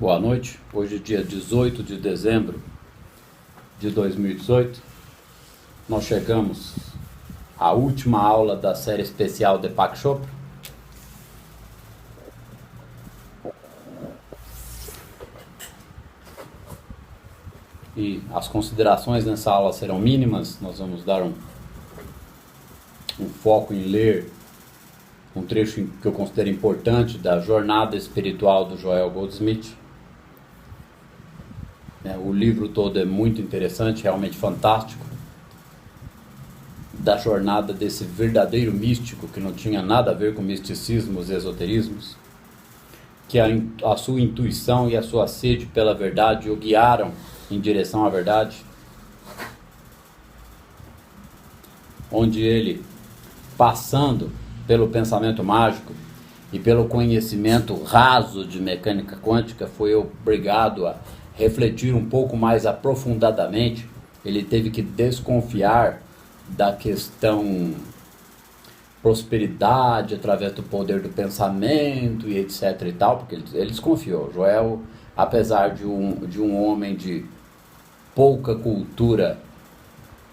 Boa noite, hoje é dia 18 de dezembro de 2018, nós chegamos à última aula da série especial Deepak Chopra. E as considerações nessa aula serão mínimas, nós vamos dar um foco em ler um trecho que eu considero importante da jornada espiritual do Joel Goldsmith. O livro todo é muito interessante, realmente fantástico, da jornada desse verdadeiro místico que não tinha nada a ver com misticismos e esoterismos, que a sua intuição e a sua sede pela verdade o guiaram em direção à verdade, onde ele, passando pelo pensamento mágico e pelo conhecimento raso de mecânica quântica, foi obrigado a refletir um pouco mais aprofundadamente. Ele teve que desconfiar da questão prosperidade através do poder do pensamento e etc e tal, porque ele desconfiou. Joel, apesar de um homem de pouca cultura,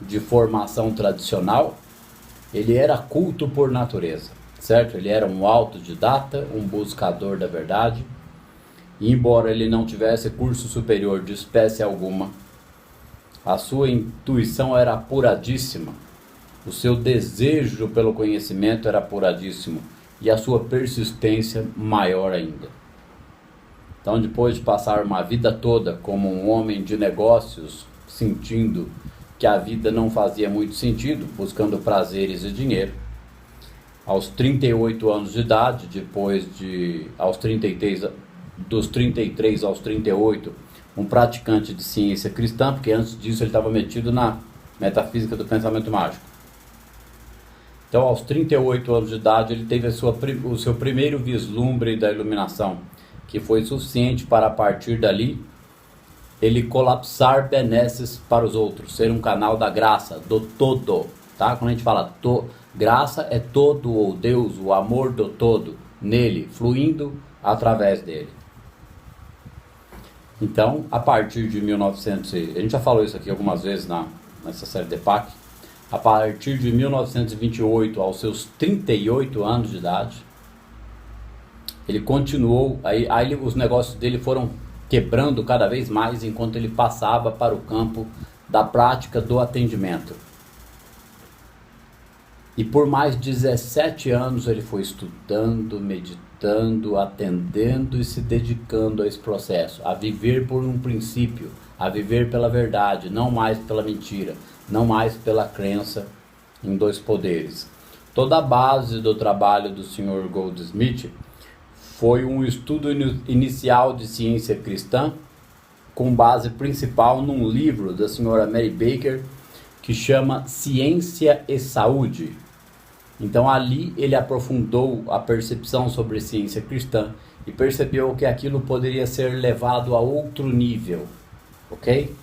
de formação tradicional, ele era culto por natureza, certo? Ele era um autodidata, um buscador da verdade, e embora ele não tivesse curso superior de espécie alguma, a sua intuição era apuradíssima, o seu desejo pelo conhecimento era apuradíssimo e a sua persistência maior ainda. Então, depois de passar uma vida toda como um homem de negócios, sentindo que a vida não fazia muito sentido, buscando prazeres e dinheiro, aos 38 anos de idade, dos 33 aos 38, um praticante de ciência cristã, porque antes disso ele estava metido na metafísica do pensamento mágico. Então, aos 38 anos de idade, ele teve o seu primeiro vislumbre da iluminação, que foi suficiente para, a partir dali, ele colapsar benesses para os outros, ser um canal da graça, do todo. Tá? Quando a gente fala graça, é todo, ou Deus, o amor do todo, nele, fluindo através dele. Então, a partir de 1900, a gente já falou isso aqui algumas vezes nessa série Deepak, a partir de 1928, aos seus 38 anos de idade, ele continuou, aí os negócios dele foram quebrando cada vez mais enquanto ele passava para o campo da prática do atendimento. E por mais 17 anos ele foi estudando, meditando, atendendo e se dedicando a esse processo, a viver por um princípio, a viver pela verdade, não mais pela mentira, não mais pela crença em dois poderes. Toda a base do trabalho do Sr. Goldsmith foi um estudo inicial de ciência cristã, com base principal num livro da Sra. Mary Baker, que chama Ciência e Saúde. Então ali ele aprofundou a percepção sobre ciência cristã e percebeu que aquilo poderia ser levado a outro nível, ok?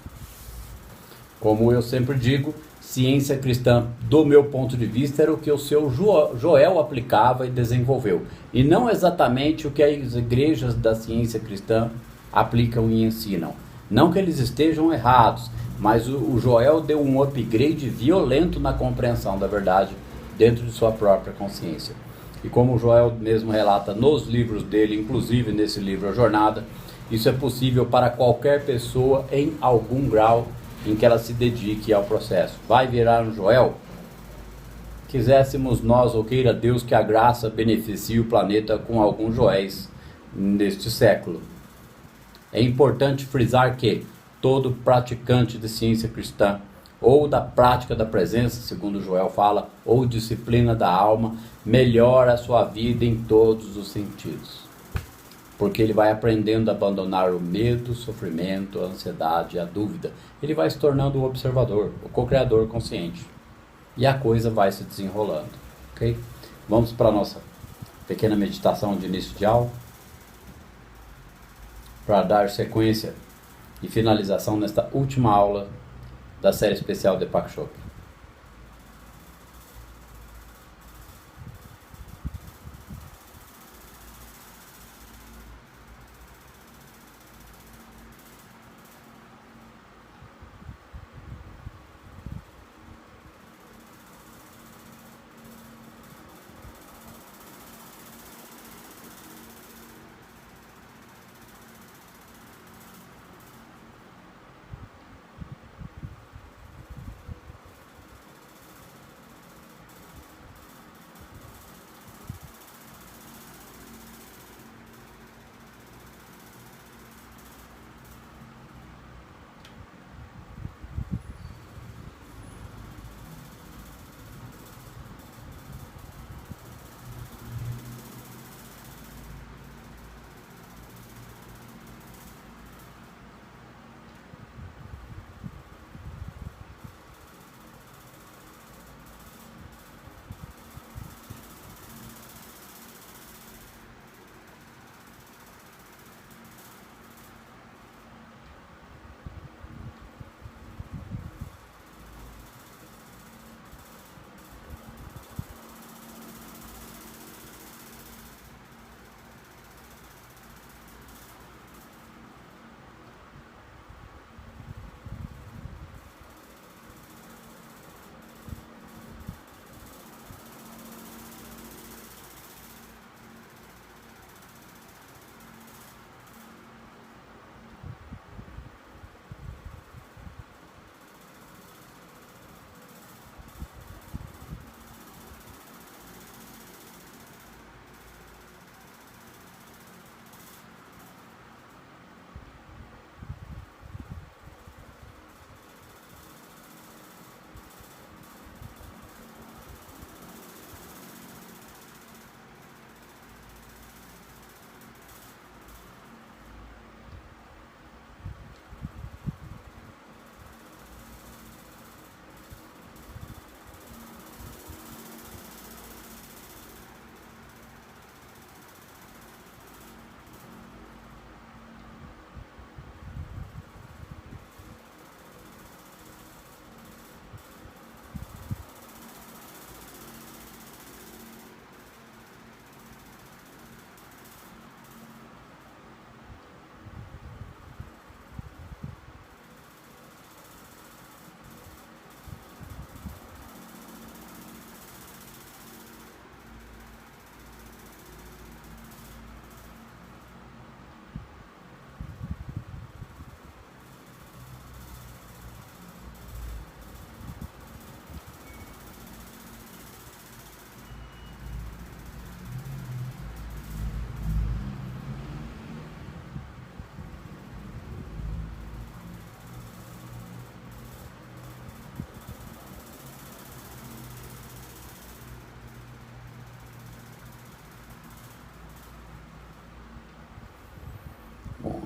Como eu sempre digo, ciência cristã, do meu ponto de vista, era o que o seu Joel aplicava e desenvolveu, e não exatamente o que as igrejas da ciência cristã aplicam e ensinam. Não que eles estejam errados, mas o Joel deu um upgrade violento na compreensão da verdade dentro de sua própria consciência. E como o Joel mesmo relata nos livros dele, inclusive nesse livro A Jornada, isso é possível para qualquer pessoa em algum grau em que ela se dedique ao processo. Vai virar um Joel? Quiséssemos nós, ou queira Deus, que a graça beneficie o planeta com alguns Joéis neste século. É importante frisar que todo praticante de ciência cristã, ou da prática da presença, segundo Joel fala, ou disciplina da alma, melhora a sua vida em todos os sentidos. Porque ele vai aprendendo a abandonar o medo, o sofrimento, a ansiedade, a dúvida. Ele vai se tornando o observador, o co-criador consciente. E a coisa vai se desenrolando, ok? Vamos para a nossa pequena meditação de início de aula, para dar sequência e finalização nesta última aula da série especial Deepak Chopra.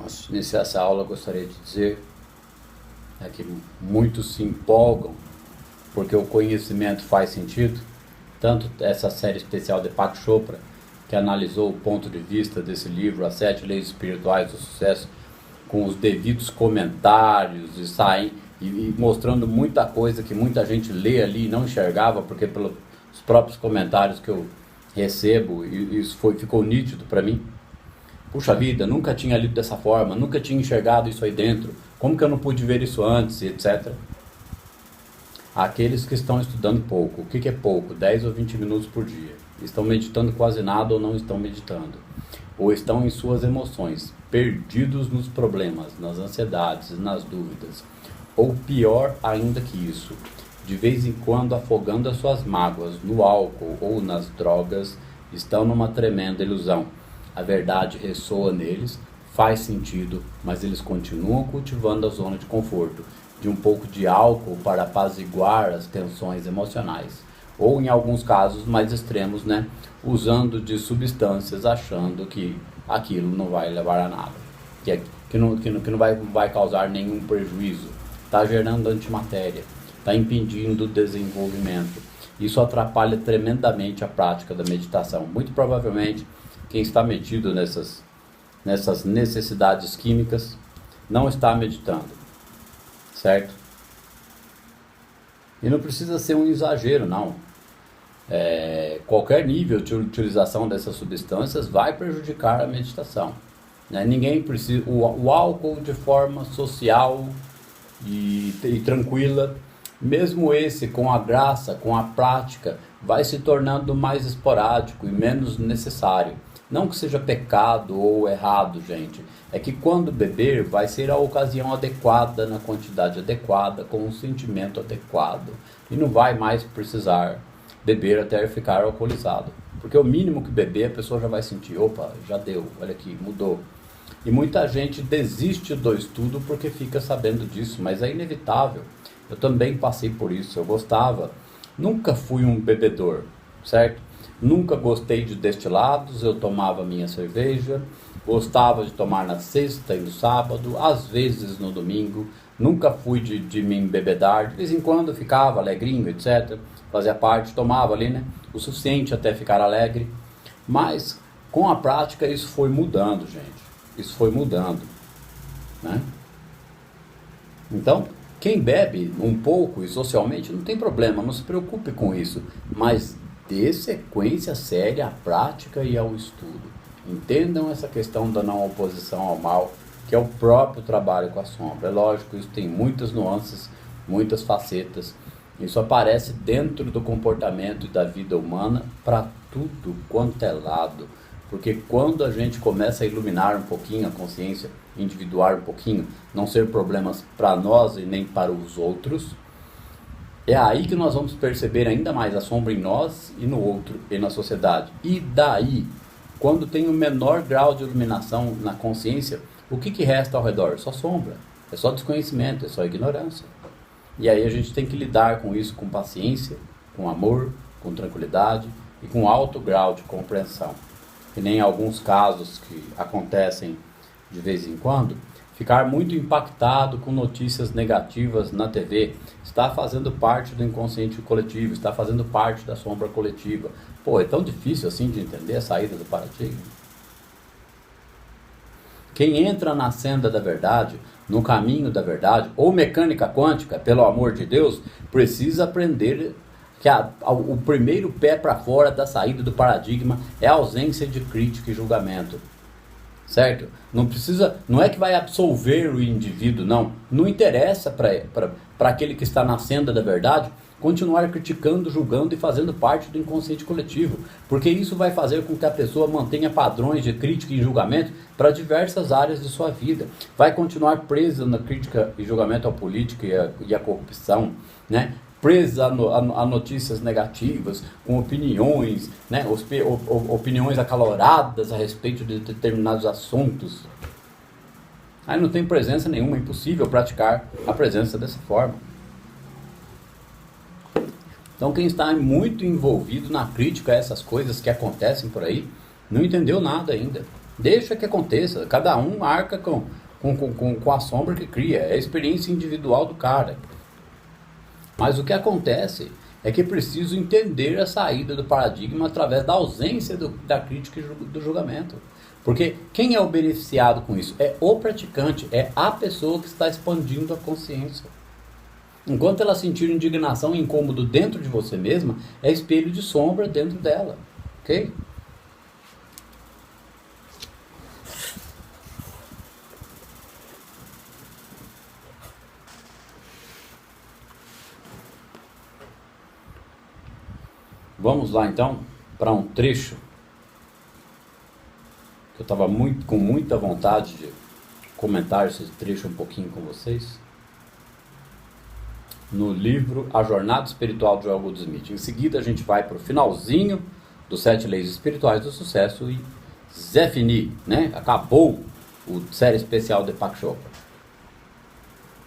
Antes de iniciar essa aula, eu gostaria de dizer que muitos se empolgam porque o conhecimento faz sentido. Tanto essa série especial de Deepak Chopra, que analisou o ponto de vista desse livro, As 7 Leis Espirituais do Sucesso, com os devidos comentários e mostrando muita coisa que muita gente lê ali e não enxergava, porque pelos próprios comentários que eu recebo, isso ficou nítido para mim. Puxa vida, nunca tinha lido dessa forma, nunca tinha enxergado isso aí dentro, como que eu não pude ver isso antes, etc. Aqueles que estão estudando pouco, o que é pouco? 10 ou 20 minutos por dia. Estão meditando quase nada ou não estão meditando. Ou estão em suas emoções, perdidos nos problemas, nas ansiedades, nas dúvidas. Ou pior ainda que isso, de vez em quando afogando as suas mágoas no álcool ou nas drogas, estão numa tremenda ilusão. A verdade ressoa neles, faz sentido, mas eles continuam cultivando a zona de conforto, de um pouco de álcool para apaziguar as tensões emocionais, ou em alguns casos mais extremos, usando de substâncias, achando que aquilo não vai levar a nada, que não vai causar nenhum prejuízo, está gerando antimatéria, está impedindo o desenvolvimento. Isso atrapalha tremendamente a prática da meditação. Muito provavelmente, quem está metido nessas necessidades químicas não está meditando. Certo? E não precisa ser um exagero, não. Qualquer nível de utilização dessas substâncias vai prejudicar a meditação. Ninguém precisa. O álcool de forma social e tranquila, mesmo esse com a graça, com a prática, vai se tornando mais esporádico e menos necessário. Não que seja pecado ou errado, gente. É que quando beber, vai ser a ocasião adequada, na quantidade adequada, com o sentimento adequado. E não vai mais precisar beber até ficar alcoolizado. Porque o mínimo que beber, a pessoa já vai sentir, opa, já deu, olha aqui, mudou. E muita gente desiste do estudo porque fica sabendo disso, mas é inevitável. Eu também passei por isso, eu gostava. Nunca fui um bebedor, certo? Nunca gostei de destilados, eu tomava minha cerveja, gostava de tomar na sexta e no sábado, às vezes no domingo, nunca fui de me embebedar, de vez em quando ficava alegrinho, etc. Fazia parte, tomava ali, o suficiente até ficar alegre, mas com a prática isso foi mudando, gente, isso foi mudando, Então, quem bebe um pouco e socialmente não tem problema, não se preocupe com isso, mas dê sequência séria à prática e ao estudo. Entendam essa questão da não oposição ao mal, que é o próprio trabalho com a sombra. É lógico, isso tem muitas nuances, muitas facetas. Isso aparece dentro do comportamento e da vida humana para tudo quanto é lado. Porque quando a gente começa a iluminar um pouquinho a consciência, individuar um pouquinho, não ser problemas para nós e nem para os outros, é aí que nós vamos perceber ainda mais a sombra em nós e no outro e na sociedade. E daí, quando tem o menor grau de iluminação na consciência, o que resta ao redor? Só sombra, é só desconhecimento, é só ignorância. E aí a gente tem que lidar com isso com paciência, com amor, com tranquilidade e com alto grau de compreensão. Que nem alguns casos que acontecem de vez em quando, ficar muito impactado com notícias negativas na TV está fazendo parte do inconsciente coletivo, está fazendo parte da sombra coletiva. Pô, é tão difícil assim de entender a saída do paradigma. Quem entra na senda da verdade, no caminho da verdade, ou mecânica quântica, pelo amor de Deus, precisa aprender que o primeiro pé para fora da saída do paradigma é a ausência de crítica e julgamento. Certo? Não é que vai absolver o indivíduo, não. Não interessa para aquele que está na senda da verdade continuar criticando, julgando e fazendo parte do inconsciente coletivo, porque isso vai fazer com que a pessoa mantenha padrões de crítica e julgamento para diversas áreas de sua vida. Vai continuar presa na crítica e julgamento à política e à corrupção, presa a notícias negativas, com opiniões, opiniões acaloradas a respeito de determinados assuntos. Aí não tem presença nenhuma, é impossível praticar a presença dessa forma. Então quem está muito envolvido na crítica a essas coisas que acontecem por aí, não entendeu nada ainda. Deixa que aconteça. Cada um arca com a sombra que cria. É a experiência individual do cara. Mas o que acontece é que é preciso entender a saída do paradigma através da ausência da crítica e do julgamento. Porque quem é o beneficiado com isso? É o praticante, é a pessoa que está expandindo a consciência. Enquanto ela sentir indignação e incômodo dentro de você mesma, é espelho de sombra dentro dela. Ok? Vamos lá então para um trecho que eu estava com muita vontade de comentar esse trecho um pouquinho com vocês. No livro A Jornada Espiritual de Joel Goldsmith. Em seguida a gente vai para o finalzinho dos 7 Leis Espirituais do Sucesso e Zé Fini, né? Acabou o série especial de Deepak Chopra.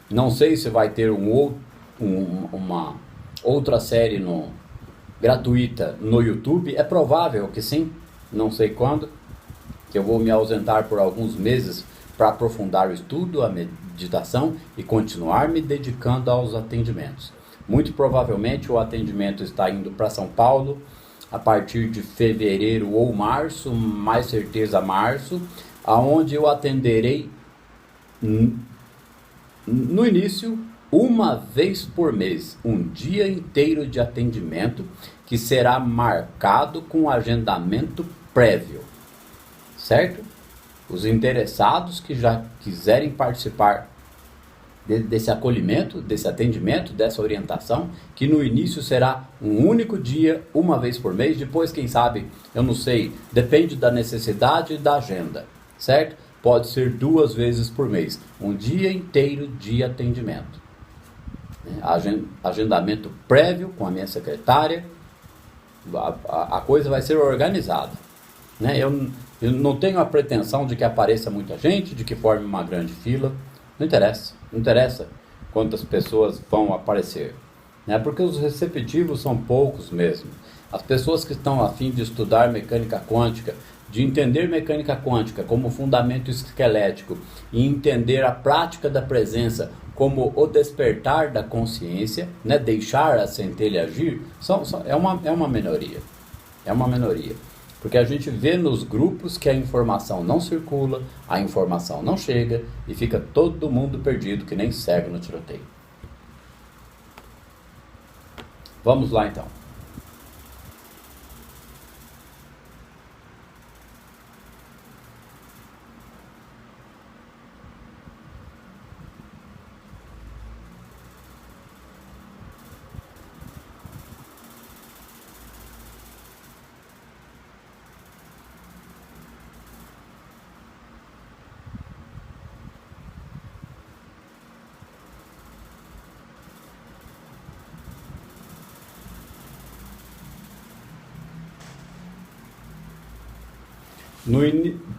Não sei se vai ter uma outra série gratuita no YouTube. É provável que sim, não sei quando, que eu vou me ausentar por alguns meses para aprofundar o estudo, a meditação e continuar me dedicando aos atendimentos. Muito provavelmente o atendimento está indo para São Paulo a partir de fevereiro ou março, mais certeza março, aonde eu atenderei no início uma vez por mês, um dia inteiro de atendimento que será marcado com agendamento prévio, certo? Os interessados que já quiserem participar desse acolhimento, desse atendimento, dessa orientação, que no início será um único dia, uma vez por mês, depois quem sabe, eu não sei, depende da necessidade e da agenda, certo? Pode ser 2 vezes por mês, um dia inteiro de atendimento. Agendamento prévio com a minha secretária, a coisa vai ser organizada, né? Eu não tenho a pretensão de que apareça muita gente, de que forme uma grande fila. Não interessa quantas pessoas vão aparecer, né? Porque os receptivos são poucos mesmo. As pessoas que estão a fim de estudar mecânica quântica, de entender mecânica quântica como fundamento esquelético e entender a prática da presença como o despertar da consciência, né? Deixar a centelha agir, é uma minoria. É uma minoria. Porque a gente vê nos grupos que a informação não circula, a informação não chega e fica todo mundo perdido, que nem cego no tiroteio. Vamos lá então.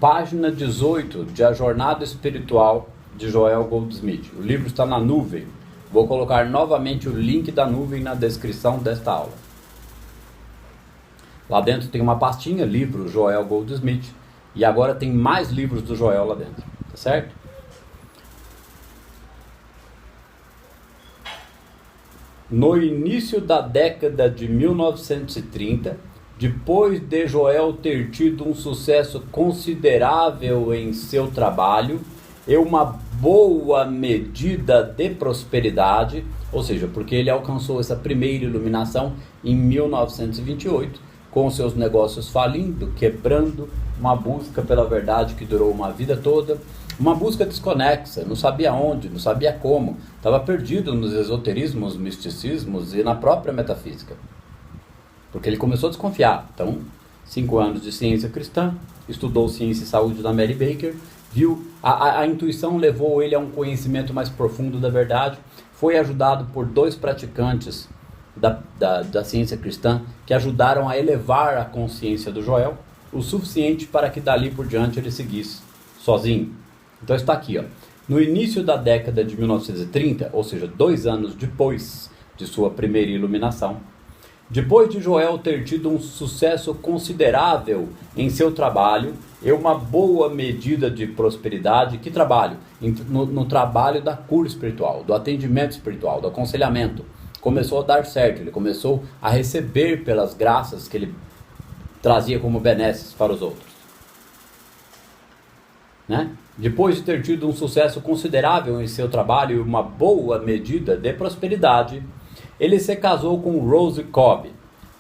Página 18 de A Jornada Espiritual de Joel Goldsmith. O livro está na nuvem. Vou colocar novamente o link da nuvem na descrição desta aula. Lá dentro tem uma pastinha, livro Joel Goldsmith. E agora tem mais livros do Joel lá dentro. Tá certo? No início da década de 1930, depois de Joel ter tido um sucesso considerável em seu trabalho e uma boa medida de prosperidade, ou seja, porque ele alcançou essa primeira iluminação em 1928, com seus negócios falindo, quebrando, uma busca pela verdade que durou uma vida toda, uma busca desconexa, não sabia onde, não sabia como, estava perdido nos esoterismos, misticismos e na própria metafísica. Porque ele começou a desconfiar. Então, 5 anos de ciência cristã, estudou ciência e saúde da Mary Baker, viu, a intuição levou ele a um conhecimento mais profundo da verdade, foi ajudado por 2 praticantes da ciência cristã que ajudaram a elevar a consciência do Joel, o suficiente para que dali por diante ele seguisse sozinho. Então está aqui, ó. No início da década de 1930, ou seja, 2 anos depois de sua primeira iluminação, Depois de Joel ter tido um sucesso considerável em seu trabalho e uma boa medida de prosperidade, que trabalho? No trabalho da cura espiritual, do atendimento espiritual, do aconselhamento. Começou a dar certo, ele começou a receber pelas graças que ele trazia como benesses para os outros. Né? Depois de ter tido um sucesso considerável em seu trabalho e uma boa medida de prosperidade, ele se casou com Rose Cobb,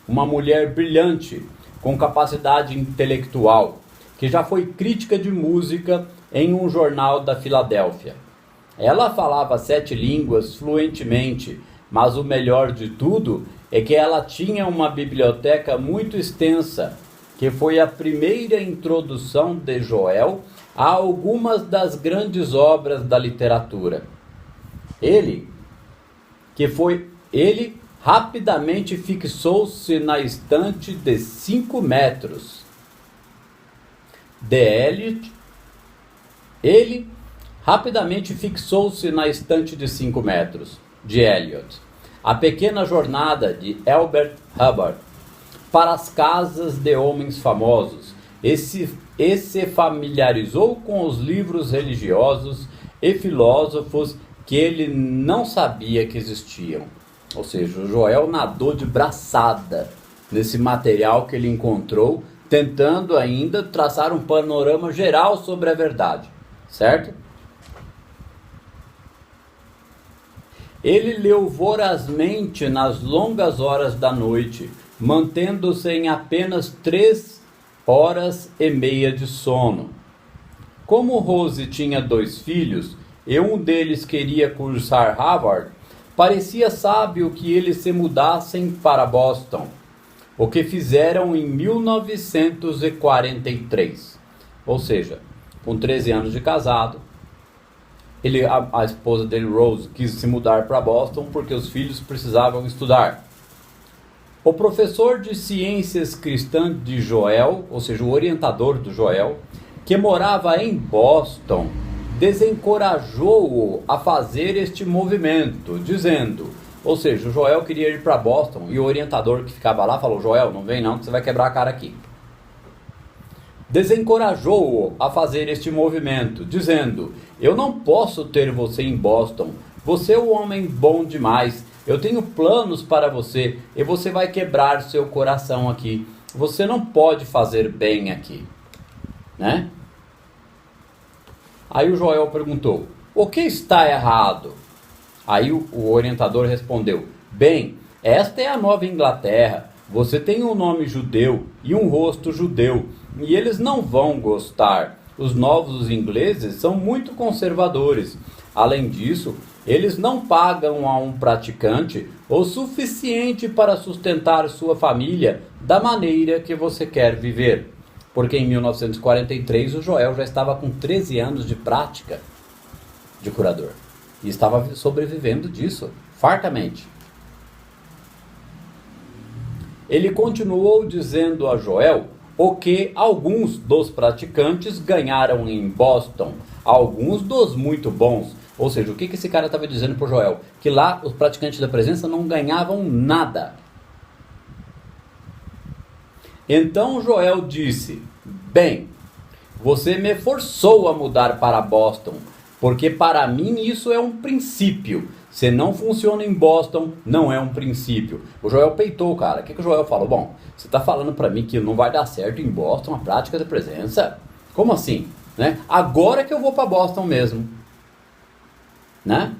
uma mulher brilhante, com capacidade intelectual, que já foi crítica de música em um jornal da Filadélfia. Ela falava 7 línguas fluentemente, mas o melhor de tudo é que ela tinha uma biblioteca muito extensa, que foi a primeira introdução de Joel a algumas das grandes obras da literatura. Ele rapidamente fixou-se na estante de 5 metros de Eliot. Ele rapidamente fixou-se na estante de 5 metros de Eliot. A pequena jornada de Elbert Hubbard para as casas de homens famosos e se familiarizou com os livros religiosos e filósofos que ele não sabia que existiam. Ou seja, o Joel nadou de braçada nesse material que ele encontrou, tentando ainda traçar um panorama geral sobre a verdade, certo? Ele leu vorazmente nas longas horas da noite, mantendo-se em apenas 3 horas e meia de sono. Como Rose tinha 2 filhos e um deles queria cursar Harvard, parecia sábio que eles se mudassem para Boston, o que fizeram em 1943. Ou seja, com 13 anos de casado, a esposa dele, Rose, quis se mudar para Boston porque os filhos precisavam estudar. O professor de ciências cristãs de Joel, ou seja, o orientador do Joel, que morava em Boston, desencorajou-o a fazer este movimento, dizendo, ou seja, o Joel queria ir para Boston e o orientador que ficava lá falou, Joel, não vem não que você vai quebrar a cara aqui. Desencorajou-o a fazer este movimento, dizendo, eu não posso ter você em Boston, você é um homem bom demais, eu tenho planos para você e você vai quebrar seu coração aqui, você não pode fazer bem aqui, né? Aí o Joel perguntou, o que está errado? Aí o orientador respondeu, bem, esta é a Nova Inglaterra, você tem um nome judeu e um rosto judeu, e eles não vão gostar. Os novos ingleses são muito conservadores. Além disso, eles não pagam a um praticante o suficiente para sustentar sua família da maneira que você quer viver. Porque em 1943 o Joel já estava com 13 anos de prática de curador. E estava sobrevivendo disso, fartamente. Ele continuou dizendo a Joel o que alguns dos praticantes ganharam em Boston, alguns dos muito bons. Ou seja, o que esse cara estava dizendo para o Joel? Que lá os praticantes da presença não ganhavam nada. Então Joel disse, bem, você me forçou a mudar para Boston, porque para mim isso é um princípio. Se não funciona em Boston, não é um princípio. O Joel peitou, cara. O que o Joel falou? Bom, você está falando para mim que não vai dar certo em Boston a prática da presença? Como assim? Né? Agora que eu vou para Boston mesmo. Né?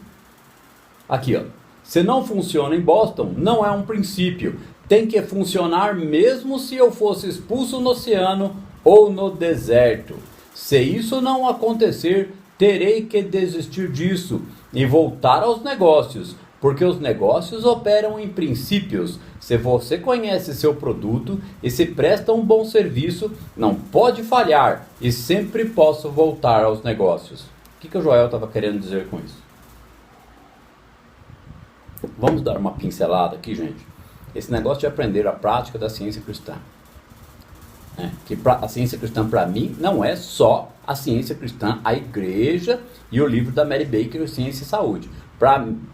Aqui, ó. Se não funciona em Boston, não é um princípio. Tem que funcionar mesmo se eu fosse expulso no oceano ou no deserto. Se isso não acontecer, terei que desistir disso e voltar aos negócios, porque os negócios operam em princípios. Se você conhece seu produto e se presta um bom serviço, não pode falhar e sempre posso voltar aos negócios. O que o Joel estava querendo dizer com isso? Vamos dar uma pincelada aqui, gente. Esse negócio de aprender a prática da ciência cristã. Que a ciência cristã, para mim, não é só a ciência cristã, a igreja e o livro da Mary Baker, Ciência e Saúde.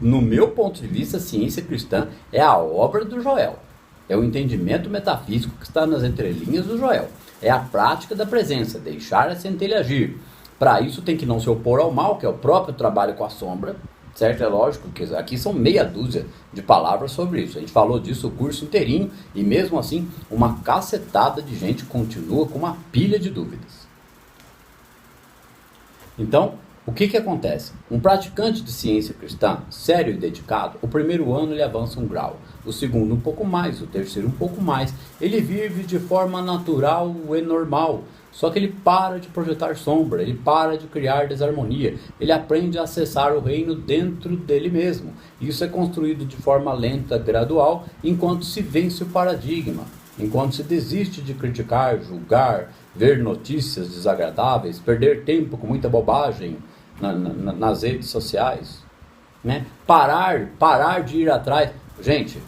No meu ponto de vista, a ciência cristã é a obra do Joel. É o entendimento metafísico que está nas entrelinhas do Joel. É a prática da presença, deixar a centelha agir. Para isso tem que não se opor ao mal, que é o próprio trabalho com a sombra, certo? É lógico que aqui são meia dúzia de palavras sobre isso. A gente falou disso o curso inteirinho e mesmo assim uma cacetada de gente continua com uma pilha de dúvidas. Então, o que acontece? Um praticante de ciência cristã, sério e dedicado, o primeiro ano ele avança um grau, o segundo um pouco mais, o terceiro um pouco mais. Ele vive de forma natural e normal, só que ele para de projetar sombra, ele para de criar desarmonia, ele aprende a acessar o reino dentro dele mesmo. Isso é construído de forma lenta, gradual, enquanto se vence o paradigma, enquanto se desiste de criticar, julgar, ver notícias desagradáveis, perder tempo com muita bobagem nas redes sociais, né? Parar de ir atrás. Gente,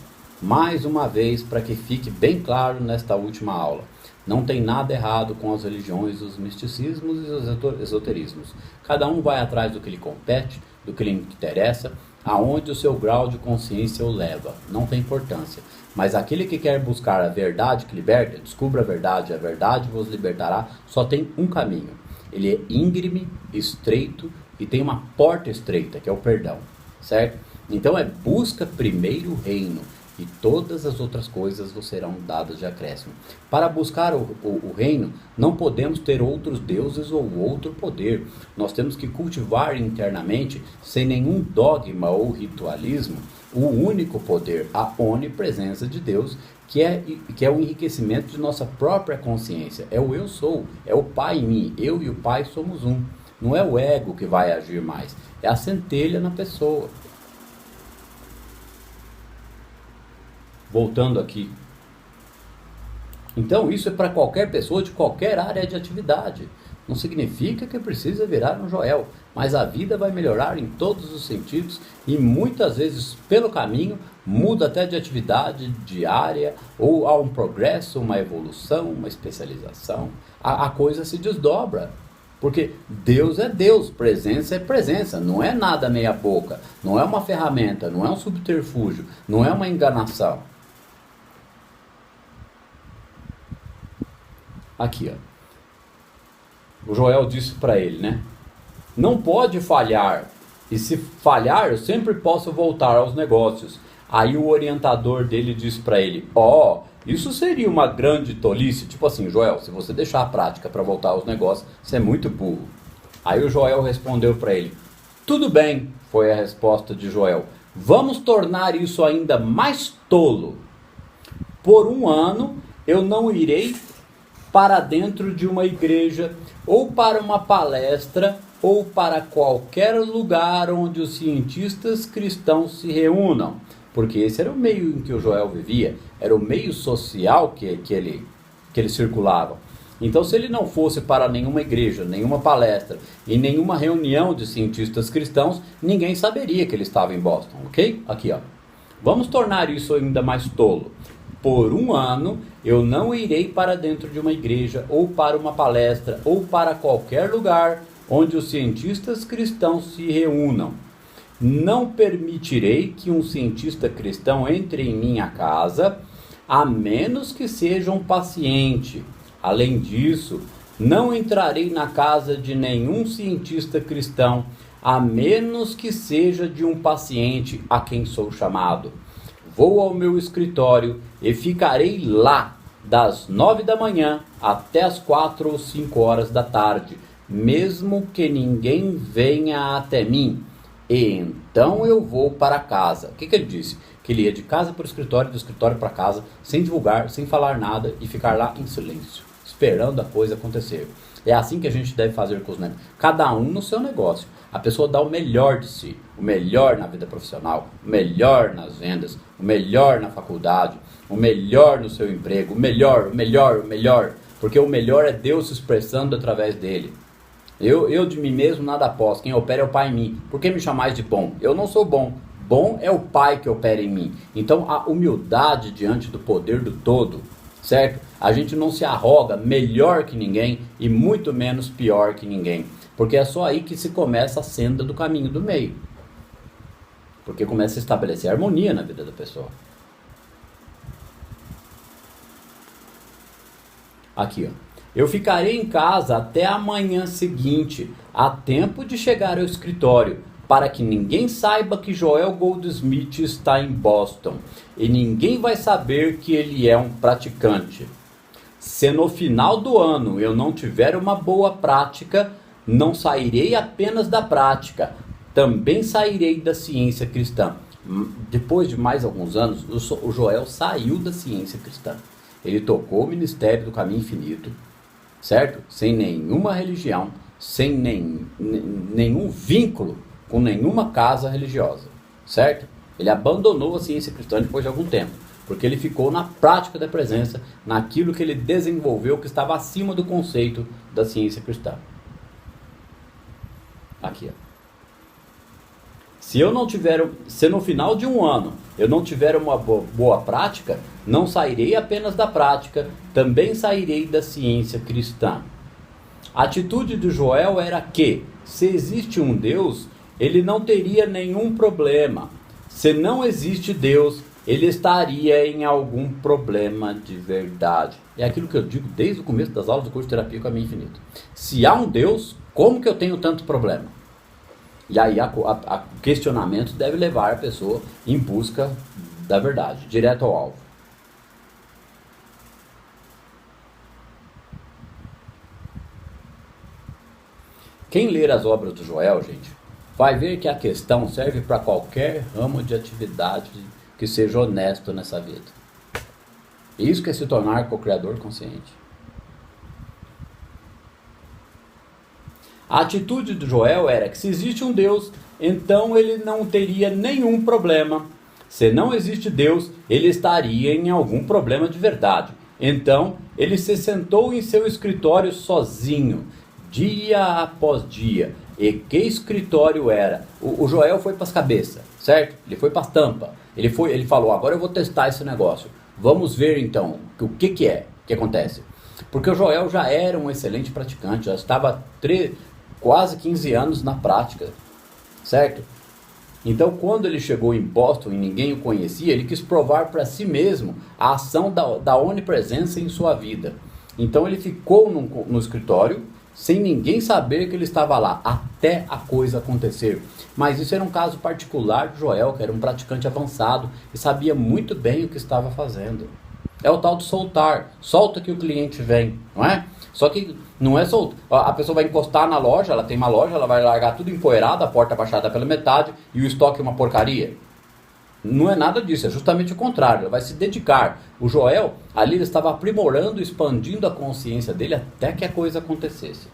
mais uma vez, para que fique bem claro nesta última aula, não tem nada errado com as religiões, os misticismos e os esoterismos. Cada um vai atrás do que lhe compete, do que lhe interessa, aonde o seu grau de consciência o leva. Não tem importância. Mas aquele que quer buscar a verdade que liberta, descubra a verdade vos libertará, só tem um caminho. Ele é íngreme, estreito e tem uma porta estreita, que é o perdão, certo? Então busca primeiro o reino e todas as outras coisas vos serão dadas de acréscimo. Para buscar o reino, não podemos ter outros deuses ou outro poder. Nós temos que cultivar internamente, sem nenhum dogma ou ritualismo, o único poder, a onipresença de Deus, que é o enriquecimento de nossa própria consciência. É o eu sou, é o Pai em mim. Eu e o Pai somos um. Não é o ego que vai agir mais, é a centelha na pessoa. Voltando aqui. Então isso é para qualquer pessoa de qualquer área de atividade. Não significa que precisa virar um Joel, mas a vida vai melhorar em todos os sentidos e muitas vezes pelo caminho muda até de atividade diária ou há um progresso, uma evolução, uma especialização. A coisa se desdobra, porque Deus é Deus, presença é presença, não é nada meia boca, não é uma ferramenta, não é um subterfúgio, não é uma enganação. Aqui, ó. O Joel disse para ele, né? Não pode falhar. E se falhar, eu sempre posso voltar aos negócios. Aí o orientador dele disse para ele, isso seria uma grande tolice. Tipo assim, Joel, se você deixar a prática para voltar aos negócios, você é muito burro. Aí o Joel respondeu para ele, tudo bem, foi a resposta de Joel. Vamos tornar isso ainda mais tolo. Por um ano, eu não irei para dentro de uma igreja, ou para uma palestra, ou para qualquer lugar onde os cientistas cristãos se reúnam. Porque esse era o meio em que o Joel vivia, era o meio social que ele circulava. Então, se ele não fosse para nenhuma igreja, nenhuma palestra e nenhuma reunião de cientistas cristãos, ninguém saberia que ele estava em Boston, ok? Aqui, ó. Vamos tornar isso ainda mais tolo. Por um ano, eu não irei para dentro de uma igreja, ou para uma palestra, ou para qualquer lugar onde os cientistas cristãos se reúnam. Não permitirei que um cientista cristão entre em minha casa, a menos que seja um paciente. Além disso, não entrarei na casa de nenhum cientista cristão, a menos que seja de um paciente a quem sou chamado. Vou ao meu escritório e ficarei lá das 9 da manhã até as 4 ou 5 horas da tarde, mesmo que ninguém venha até mim. E então eu vou para casa. O que ele disse? Que ele ia de casa para o escritório, do escritório para casa, sem divulgar, sem falar nada e ficar lá em silêncio, esperando a coisa acontecer. É assim que a gente deve fazer com os negócios. Cada um no seu negócio. A pessoa dá o melhor de si, o melhor na vida profissional, o melhor nas vendas, o melhor na faculdade, o melhor no seu emprego, o melhor, porque o melhor é Deus se expressando através dele. Eu de mim mesmo nada posso, quem opera é o Pai em mim. Por que me chamais de bom? Eu não sou bom. Bom é o Pai que opera em mim. Então a humildade diante do poder do todo, certo? A gente não se arroga melhor que ninguém e muito menos pior que ninguém. Porque é só aí que se começa a senda do caminho do meio. Porque começa a estabelecer harmonia na vida da pessoa. Aqui, ó. Eu ficarei em casa até a manhã seguinte, a tempo de chegar ao escritório, para que ninguém saiba que Joel Goldsmith está em Boston, e ninguém vai saber que ele é um praticante. Se no final do ano eu não tiver uma boa prática, não sairei apenas da prática, também sairei da ciência cristã. Depois de mais alguns anos, o Joel saiu da ciência cristã. Ele tocou o ministério do Caminho Infinito, certo? Sem nenhuma religião, sem nenhum vínculo com nenhuma casa religiosa, certo? Ele abandonou a ciência cristã depois de algum tempo, porque ele ficou na prática da presença, naquilo que ele desenvolveu que estava acima do conceito da ciência cristã. Aqui, ó. Se no final de um ano eu não tiver uma boa prática, não sairei apenas da prática, também sairei da ciência cristã. A atitude de Joel era que, se existe um Deus, ele não teria nenhum problema. Se não existe Deus, ele estaria em algum problema de verdade. É aquilo que eu digo desde o começo das aulas do curso de Terapia Caminho Infinito. Se há um Deus, como que eu tenho tanto problema? E aí o questionamento deve levar a pessoa em busca da verdade, direto ao alvo. Quem ler as obras do Joel, gente, vai ver que a questão serve para qualquer ramo de atividade que seja honesto nessa vida. Isso que é se tornar co-criador consciente. A atitude do Joel era que se existe um Deus, então ele não teria nenhum problema. Se não existe Deus, ele estaria em algum problema de verdade. Então ele se sentou em seu escritório sozinho, dia após dia. E que escritório era? O Joel foi para as cabeças, certo? Ele foi para as tampas. Ele falou, agora eu vou testar esse negócio. Vamos ver então o que é, o que acontece. Porque o Joel já era um excelente praticante, já estava quase 15 anos na prática, certo? Então quando ele chegou em Boston e ninguém o conhecia, ele quis provar para si mesmo a ação da onipresença em sua vida. Então ele ficou no escritório, sem ninguém saber que ele estava lá, até a coisa acontecer. Mas isso era um caso particular de Joel, que era um praticante avançado e sabia muito bem o que estava fazendo. É o tal de soltar, solta que o cliente vem, não é? Só que não é solto. A pessoa vai encostar na loja, ela tem uma loja, ela vai largar tudo empoeirado, a porta baixada pela metade e o estoque é uma porcaria. Não é nada disso, é justamente o contrário, ela vai se dedicar. O Joel, ali ele estava aprimorando, expandindo a consciência dele até que a coisa acontecesse.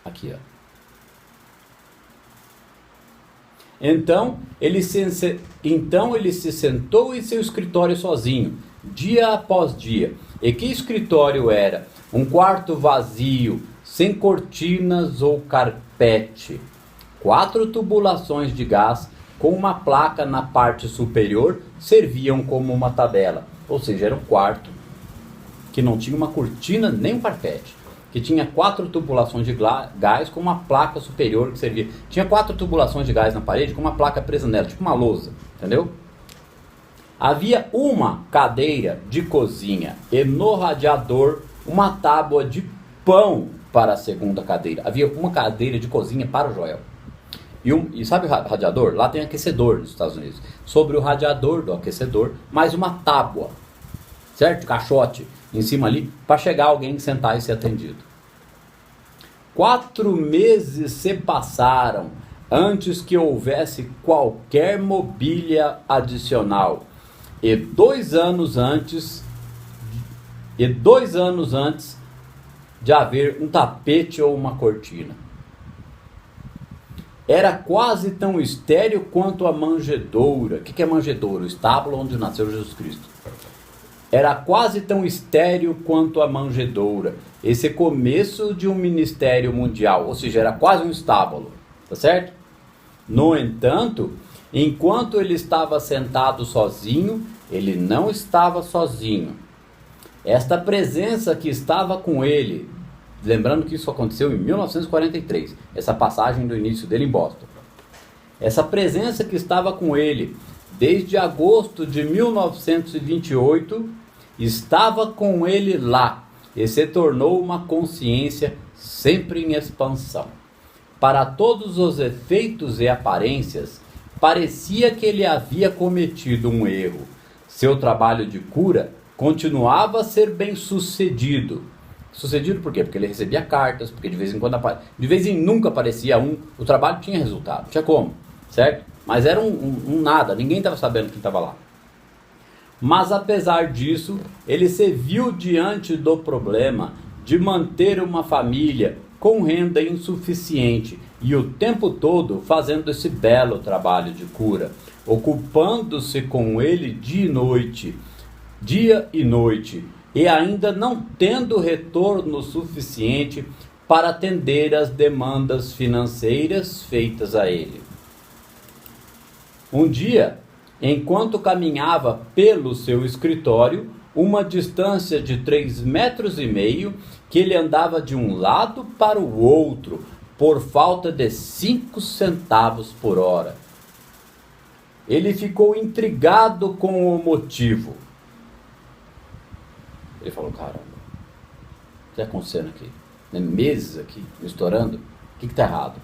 Aqui, ó. Então ele se sentou em seu escritório sozinho, dia após dia. E que escritório era? Um quarto vazio, sem cortinas ou carpete. 4 tubulações de gás com uma placa na parte superior serviam como uma tabela. Ou seja, era um quarto que não tinha uma cortina nem um carpete. Que tinha 4 tubulações de gás com uma placa superior que servia. Tinha 4 tubulações de gás na parede com uma placa presa nela, tipo uma lousa, entendeu? Havia uma cadeira de cozinha e no radiador uma tábua de pão para a segunda cadeira. Havia uma cadeira de cozinha para o Joel. E sabe o radiador? Lá tem aquecedor nos Estados Unidos. Sobre o radiador do aquecedor, mais uma tábua, certo? Caixote em cima ali, para chegar alguém sentar e ser atendido. 4 meses se passaram antes que houvesse qualquer mobília adicional. E 2 anos antes de haver um tapete ou uma cortina. Era quase tão estéril quanto a manjedoura. O que é manjedoura? O estábulo onde nasceu Jesus Cristo. Era quase tão estéril quanto a manjedoura. Esse começo de um ministério mundial, ou seja, era quase um estábulo, tá certo? No entanto, enquanto ele estava sentado sozinho, ele não estava sozinho. Esta presença que estava com ele, lembrando que isso aconteceu em 1943, essa passagem do início dele em Boston. Essa presença que estava com ele desde agosto de 1928, estava com ele lá e se tornou uma consciência sempre em expansão. Para todos os efeitos e aparências, parecia que ele havia cometido um erro. Seu trabalho de cura continuava a ser bem sucedido. Sucedido por quê? Porque ele recebia cartas, porque de vez em nunca aparecia o trabalho tinha resultado, não tinha como, certo? Mas era um nada, ninguém estava sabendo que estava lá. Mas apesar disso, ele se viu diante do problema de manter uma família com renda insuficiente e o tempo todo fazendo esse belo trabalho de cura, ocupando-se com ele dia e noite, e ainda não tendo retorno suficiente para atender às demandas financeiras feitas a ele. Um dia, enquanto caminhava pelo seu escritório, uma distância de 3,5 metros, que ele andava de um lado para o outro, por falta de 5 centavos por hora. Ele ficou intrigado com o motivo. Ele falou, caramba, o que está acontecendo aqui? Meses aqui, estourando, o que está errado?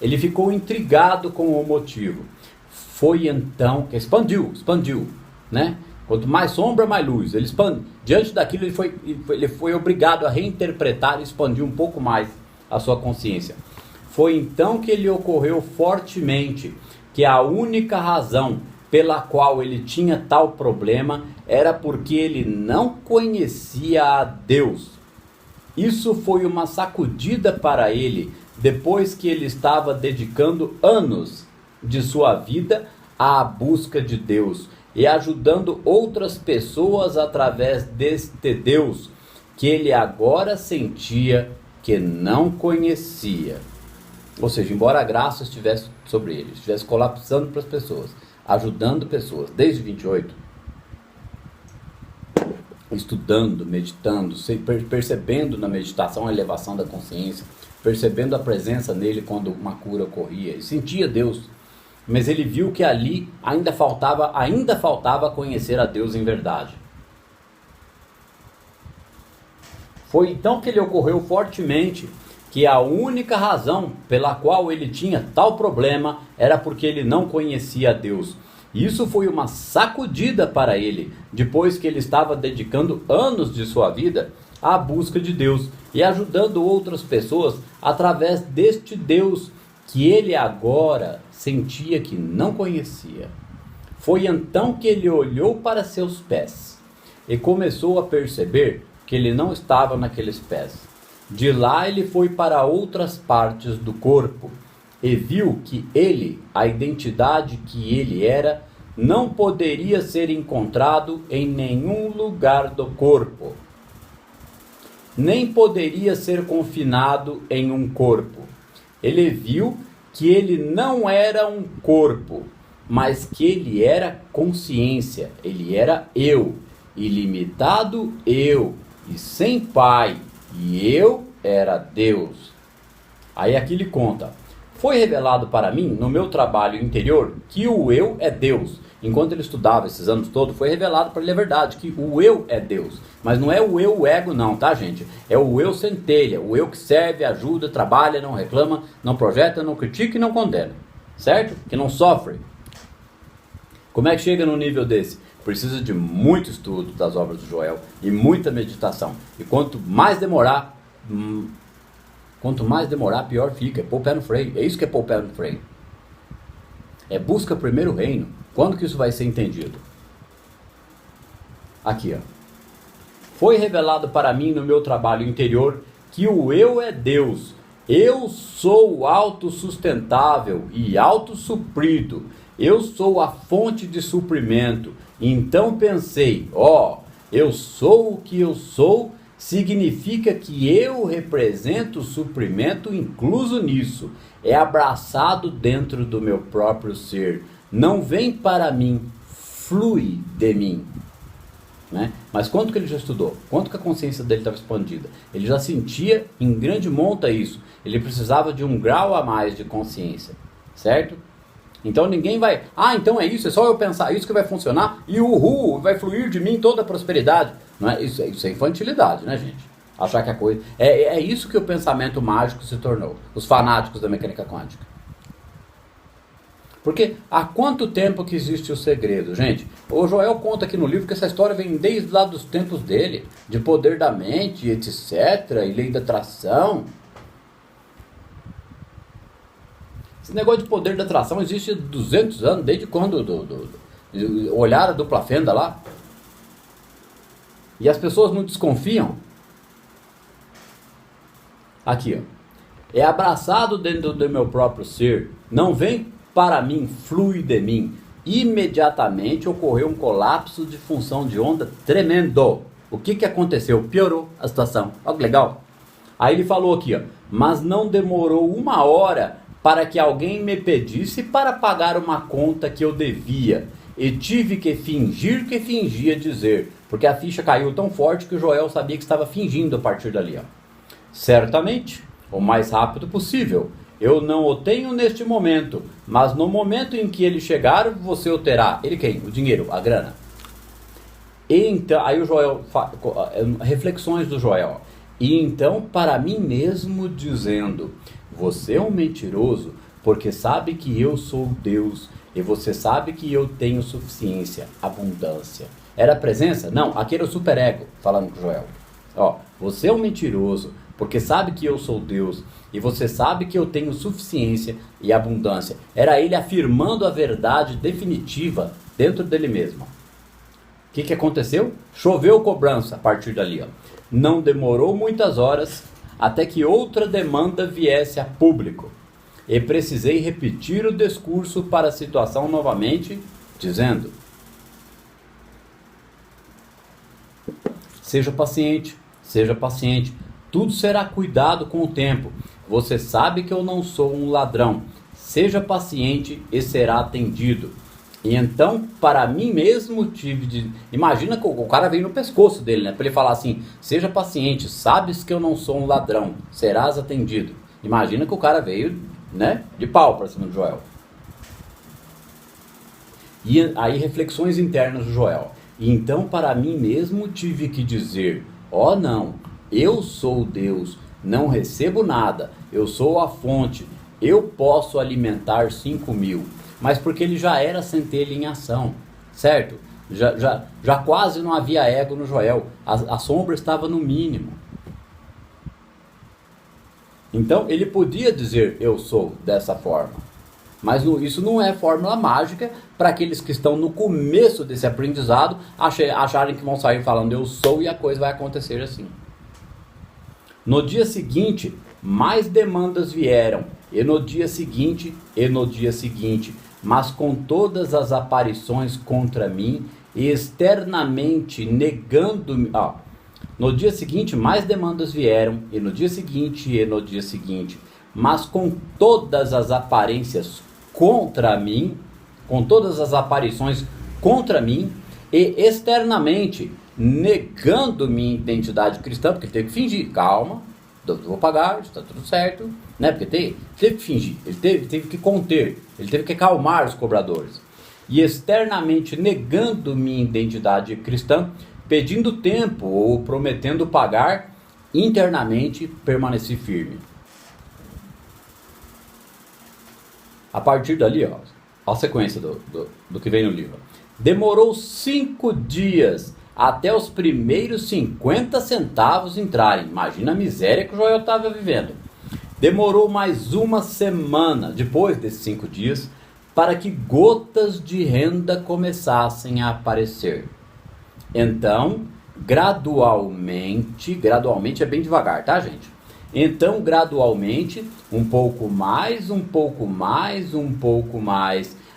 Ele ficou intrigado com o motivo. Foi então que expandiu, né? Quanto mais sombra, mais luz. Ele diante daquilo, ele foi obrigado a reinterpretar e expandir um pouco mais a sua consciência. Foi então que lhe ocorreu fortemente que a única razão pela qual ele tinha tal problema era porque ele não conhecia a Deus. Isso foi uma sacudida para ele, depois que ele estava dedicando anos de sua vida à busca de Deus e ajudando outras pessoas através deste Deus que ele agora sentia que não conhecia. Ou seja, embora a graça estivesse sobre ele, estivesse colapsando para as pessoas, ajudando pessoas, desde 28, estudando, meditando, percebendo na meditação a elevação da consciência, percebendo a presença nele quando uma cura ocorria, e sentia Deus, mas ele viu que ali ainda faltava conhecer a Deus em verdade. Foi então que lhe ocorreu fortemente que a única razão pela qual ele tinha tal problema era porque ele não conhecia a Deus. E isso foi uma sacudida para ele, depois que ele estava dedicando anos de sua vida à busca de Deus e ajudando outras pessoas através deste Deus que ele agora sentia que não conhecia. Foi então que ele olhou para seus pés e começou a perceber que ele não estava naqueles pés. De lá ele foi para outras partes do corpo e viu que ele, a identidade que ele era, não poderia ser encontrado em nenhum lugar do corpo, nem poderia ser confinado em um corpo. Ele viu que ele não era um corpo, mas que ele era consciência, ele era eu, ilimitado eu, e sem pai. E eu era Deus. Aí aqui ele conta: foi revelado para mim, no meu trabalho interior, que o eu é Deus. Enquanto ele estudava esses anos todos, foi revelado para ele a verdade, que o eu é Deus. Mas não é o eu, o ego não, tá, gente? É o eu centelha, o eu que serve, ajuda, trabalha, não reclama, não projeta, não critica e não condena. Certo? Que não sofre. Como é que chega num nível desse? Precisa de muito estudo das obras do Joel e muita meditação. E quanto mais demorar, pior fica. É pôr o pé no freio. É isso que é pôr o pé no freio. É busca primeiro o reino. Quando que isso vai ser entendido? Aqui, ó. Foi revelado para mim no meu trabalho interior que o eu é Deus. Eu sou autossustentável e autossuprido. Eu sou a fonte de suprimento. Então pensei, eu sou o que eu sou, significa que eu represento o suprimento incluso nisso. É abraçado dentro do meu próprio ser. Não vem para mim, flui de mim. Né? Mas quanto que ele já estudou? Quanto que a consciência dele estava expandida? Ele já sentia em grande monta isso. Ele precisava de um grau a mais de consciência. Certo? Então ninguém vai, então é isso, é só eu pensar isso que vai funcionar e vai fluir de mim toda a prosperidade. Não é? Isso é infantilidade, né, gente? Achar que a coisa... É isso que o pensamento mágico se tornou, os fanáticos da mecânica quântica. Porque há quanto tempo que existe o segredo, gente? O Joel conta aqui no livro que essa história vem desde lá dos tempos dele, de poder da mente, etc., e lei da atração. Esse negócio de poder da atração existe há 200 anos, desde quando olharam a dupla fenda lá. E as pessoas não desconfiam. Aqui, ó. É abraçado dentro do meu próprio ser, não vem para mim, flui de mim. Imediatamente ocorreu um colapso de função de onda tremendo. O que aconteceu? Piorou a situação. Olha que legal. Aí ele falou aqui, ó, mas não demorou 1 hora para que alguém me pedisse para pagar uma conta que eu devia. E tive que fingir que fingia dizer, porque a ficha caiu tão forte que o Joel sabia que estava fingindo a partir dali. Ó. Certamente, o mais rápido possível. Eu não o tenho neste momento, mas no momento em que ele chegar, você o terá. Ele quem? O dinheiro, a grana. E então, aí o Joel, reflexões do Joel. E então, para mim mesmo, dizendo, você é um mentiroso, porque sabe que eu sou Deus, e você sabe que eu tenho suficiência, abundância. Era a presença? Não, aqui era o superego, falando com o Joel. Ó, você é um mentiroso, porque sabe que eu sou Deus, e você sabe que eu tenho suficiência e abundância. Era ele afirmando a verdade definitiva dentro dele mesmo. O que aconteceu? Choveu cobrança a partir dali. Ó. Não demorou muitas horas até que outra demanda viesse a público. E precisei repetir o discurso para a situação novamente, dizendo: seja paciente, tudo será cuidado com o tempo. Você sabe que eu não sou um ladrão. Seja paciente e será atendido. E então, para mim mesmo, tive de... Imagina que o cara veio no pescoço dele, né? Para ele falar assim, seja paciente, sabes que eu não sou um ladrão, serás atendido. Imagina que o cara veio, né, de pau para cima do Joel. E aí, reflexões internas do Joel. E então, para mim mesmo, tive que dizer, não, eu sou Deus, não recebo nada, eu sou a fonte, eu posso alimentar 5.000. Mas porque ele já era centelha em ação, certo? Já quase não havia ego no Joel, a sombra estava no mínimo. Então ele podia dizer eu sou dessa forma, mas isso não é fórmula mágica para aqueles que estão no começo desse aprendizado acharem que vão sair falando eu sou e a coisa vai acontecer assim. No dia seguinte, mais demandas vieram, e no dia seguinte, mas com todas as aparições contra mim, e externamente negando-me... No dia seguinte, mais demandas vieram, e no dia seguinte, mas com todas as aparências contra mim, com todas as aparições contra mim, e externamente negando minha identidade cristã, porque ele teve que fingir, calma, eu vou pagar, está tudo certo, né? Porque teve que fingir, ele teve que conter, ele teve que acalmar os cobradores. E externamente negando minha identidade cristã, pedindo tempo ou prometendo pagar, internamente permaneci firme. A partir dali, ó a sequência do que vem no livro. Demorou 5 dias até os primeiros 50 centavos entrarem. Imagina a miséria que o Joel estava vivendo. Demorou mais 1 semana, depois desses 5 dias, para que gotas de renda começassem a aparecer. Então, gradualmente é bem devagar, tá, gente? Então, gradualmente, um pouco mais,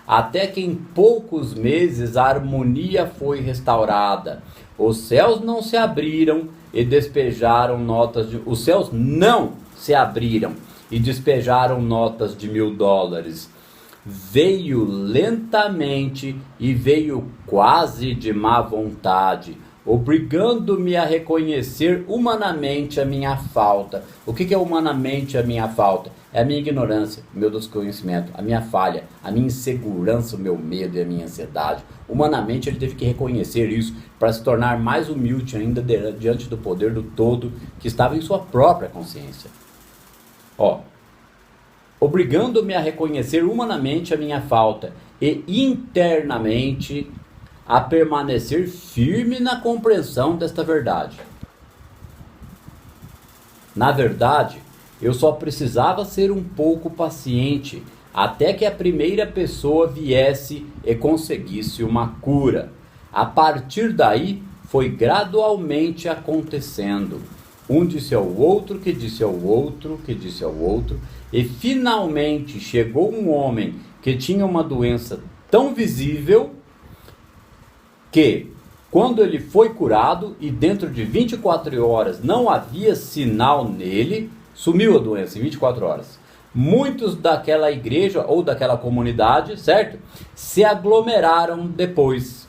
até que em poucos meses a harmonia foi restaurada. Os céus não se abriram e despejaram notas de... Os céus não se abriram e despejaram notas de $1.000. Veio lentamente e veio quase de má vontade. obrigando-me a reconhecer humanamente a minha falta. O que é humanamente a minha falta? É a minha ignorância, o meu desconhecimento, a minha falha, a minha insegurança, o meu medo e a minha ansiedade. Humanamente ele teve que reconhecer isso para se tornar mais humilde ainda diante do poder do todo que estava em sua própria consciência. Obrigando-me a reconhecer humanamente a minha falta e internamente a permanecer firme na compreensão desta verdade. Na verdade, eu só precisava ser um pouco paciente até que a primeira pessoa viesse e conseguisse uma cura. A partir daí, foi gradualmente acontecendo. Um disse ao outro, que disse ao outro, que disse ao outro, e finalmente chegou um homem que tinha uma doença tão visível que, quando ele foi curado e dentro de 24 horas não havia sinal nele, sumiu a doença em 24 horas. Muitos daquela igreja ou daquela comunidade, certo? Se aglomeraram depois.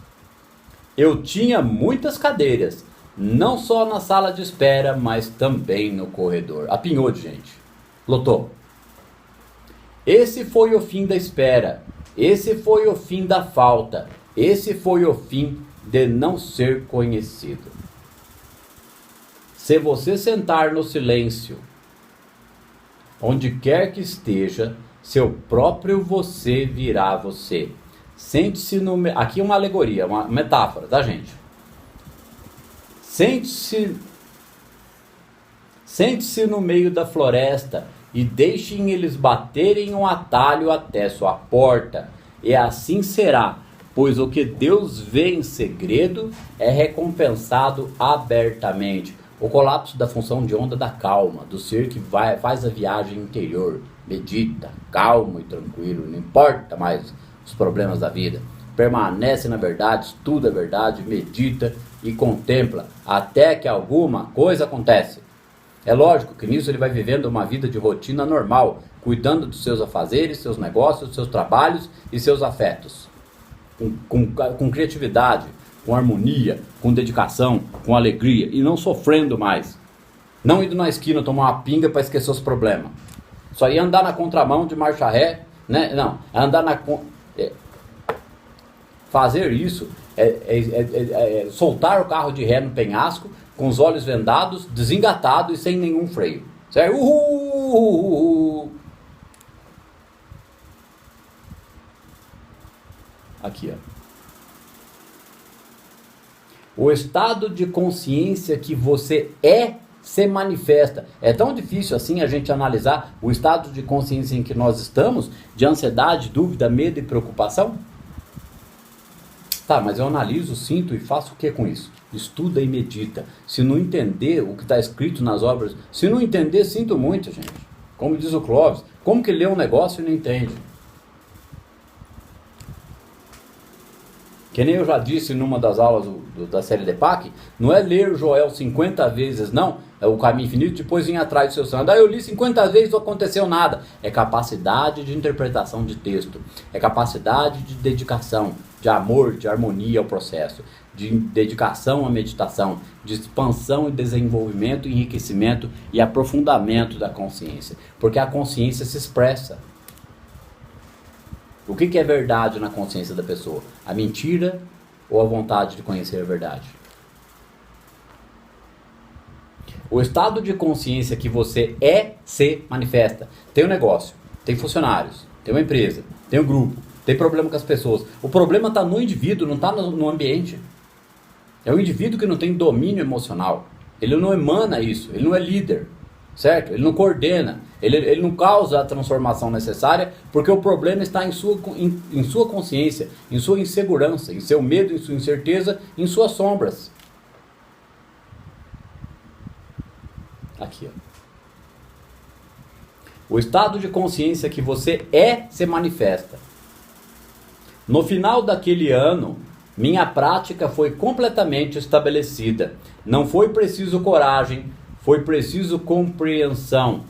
Eu tinha muitas cadeiras, não só na sala de espera, mas também no corredor. Apinhou de gente. Lotou. Esse foi o fim da espera. Esse foi o fim da falta. Esse foi o fim de não ser conhecido. Se você sentar no silêncio, onde quer que esteja, seu próprio você virá você. Sente-se no... Aqui é uma alegoria, uma metáfora, tá, gente? Sente-se no meio da floresta e deixem eles baterem um atalho até sua porta. E assim será, pois o que Deus vê em segredo é recompensado abertamente. O colapso da função de onda da calma, do ser que faz a viagem interior, medita, calmo e tranquilo, não importa mais os problemas da vida. Permanece na verdade, estuda a verdade, medita e contempla até que alguma coisa acontece. É lógico que nisso ele vai vivendo uma vida de rotina normal, cuidando dos seus afazeres, seus negócios, seus trabalhos e seus afetos. Com criatividade, com harmonia, com dedicação, com alegria e não sofrendo mais. Não indo na esquina tomar uma pinga para esquecer os problemas. Só ia andar na contramão de marcha ré, né? Não, andar na... Fazer isso soltar o carro de ré no penhasco, com os olhos vendados, desengatado e sem nenhum freio. Certo? Aqui, ó. O estado de consciência que você se manifesta. É tão difícil assim a gente analisar o estado de consciência em que nós estamos, de ansiedade, dúvida, medo e preocupação? Tá, mas eu analiso, sinto e faço o que com isso? Estuda e medita. Se não entender o que está escrito nas obras, se não entender, sinto muito, gente. Como diz o Clóvis, como que lê um negócio e não entende? Que nem eu já disse numa das aulas da série DEPAC, não é ler Joel 50 vezes, não, é o caminho infinito, depois vir atrás do seu sangue. Eu li 50 vezes e não aconteceu nada. É capacidade de interpretação de texto, é capacidade de dedicação, de amor, de harmonia ao processo, de dedicação à meditação, de expansão e desenvolvimento, enriquecimento e aprofundamento da consciência, porque a consciência se expressa. O que é verdade na consciência da pessoa? A mentira ou a vontade de conhecer a verdade? O estado de consciência que você se manifesta. Tem um negócio, tem funcionários, tem uma empresa, tem um grupo, tem problema com as pessoas. O problema está no indivíduo, não está no ambiente. É o indivíduo que não tem domínio emocional. Ele não emana isso, ele não é líder. Certo? Ele não coordena, ele não causa a transformação necessária, porque o problema está em sua consciência, em sua insegurança, em seu medo, em sua incerteza, em suas sombras. Aqui, ó. O estado de consciência que você se manifesta. No final daquele ano, minha prática foi completamente estabelecida. Não foi preciso coragem, foi preciso compreensão.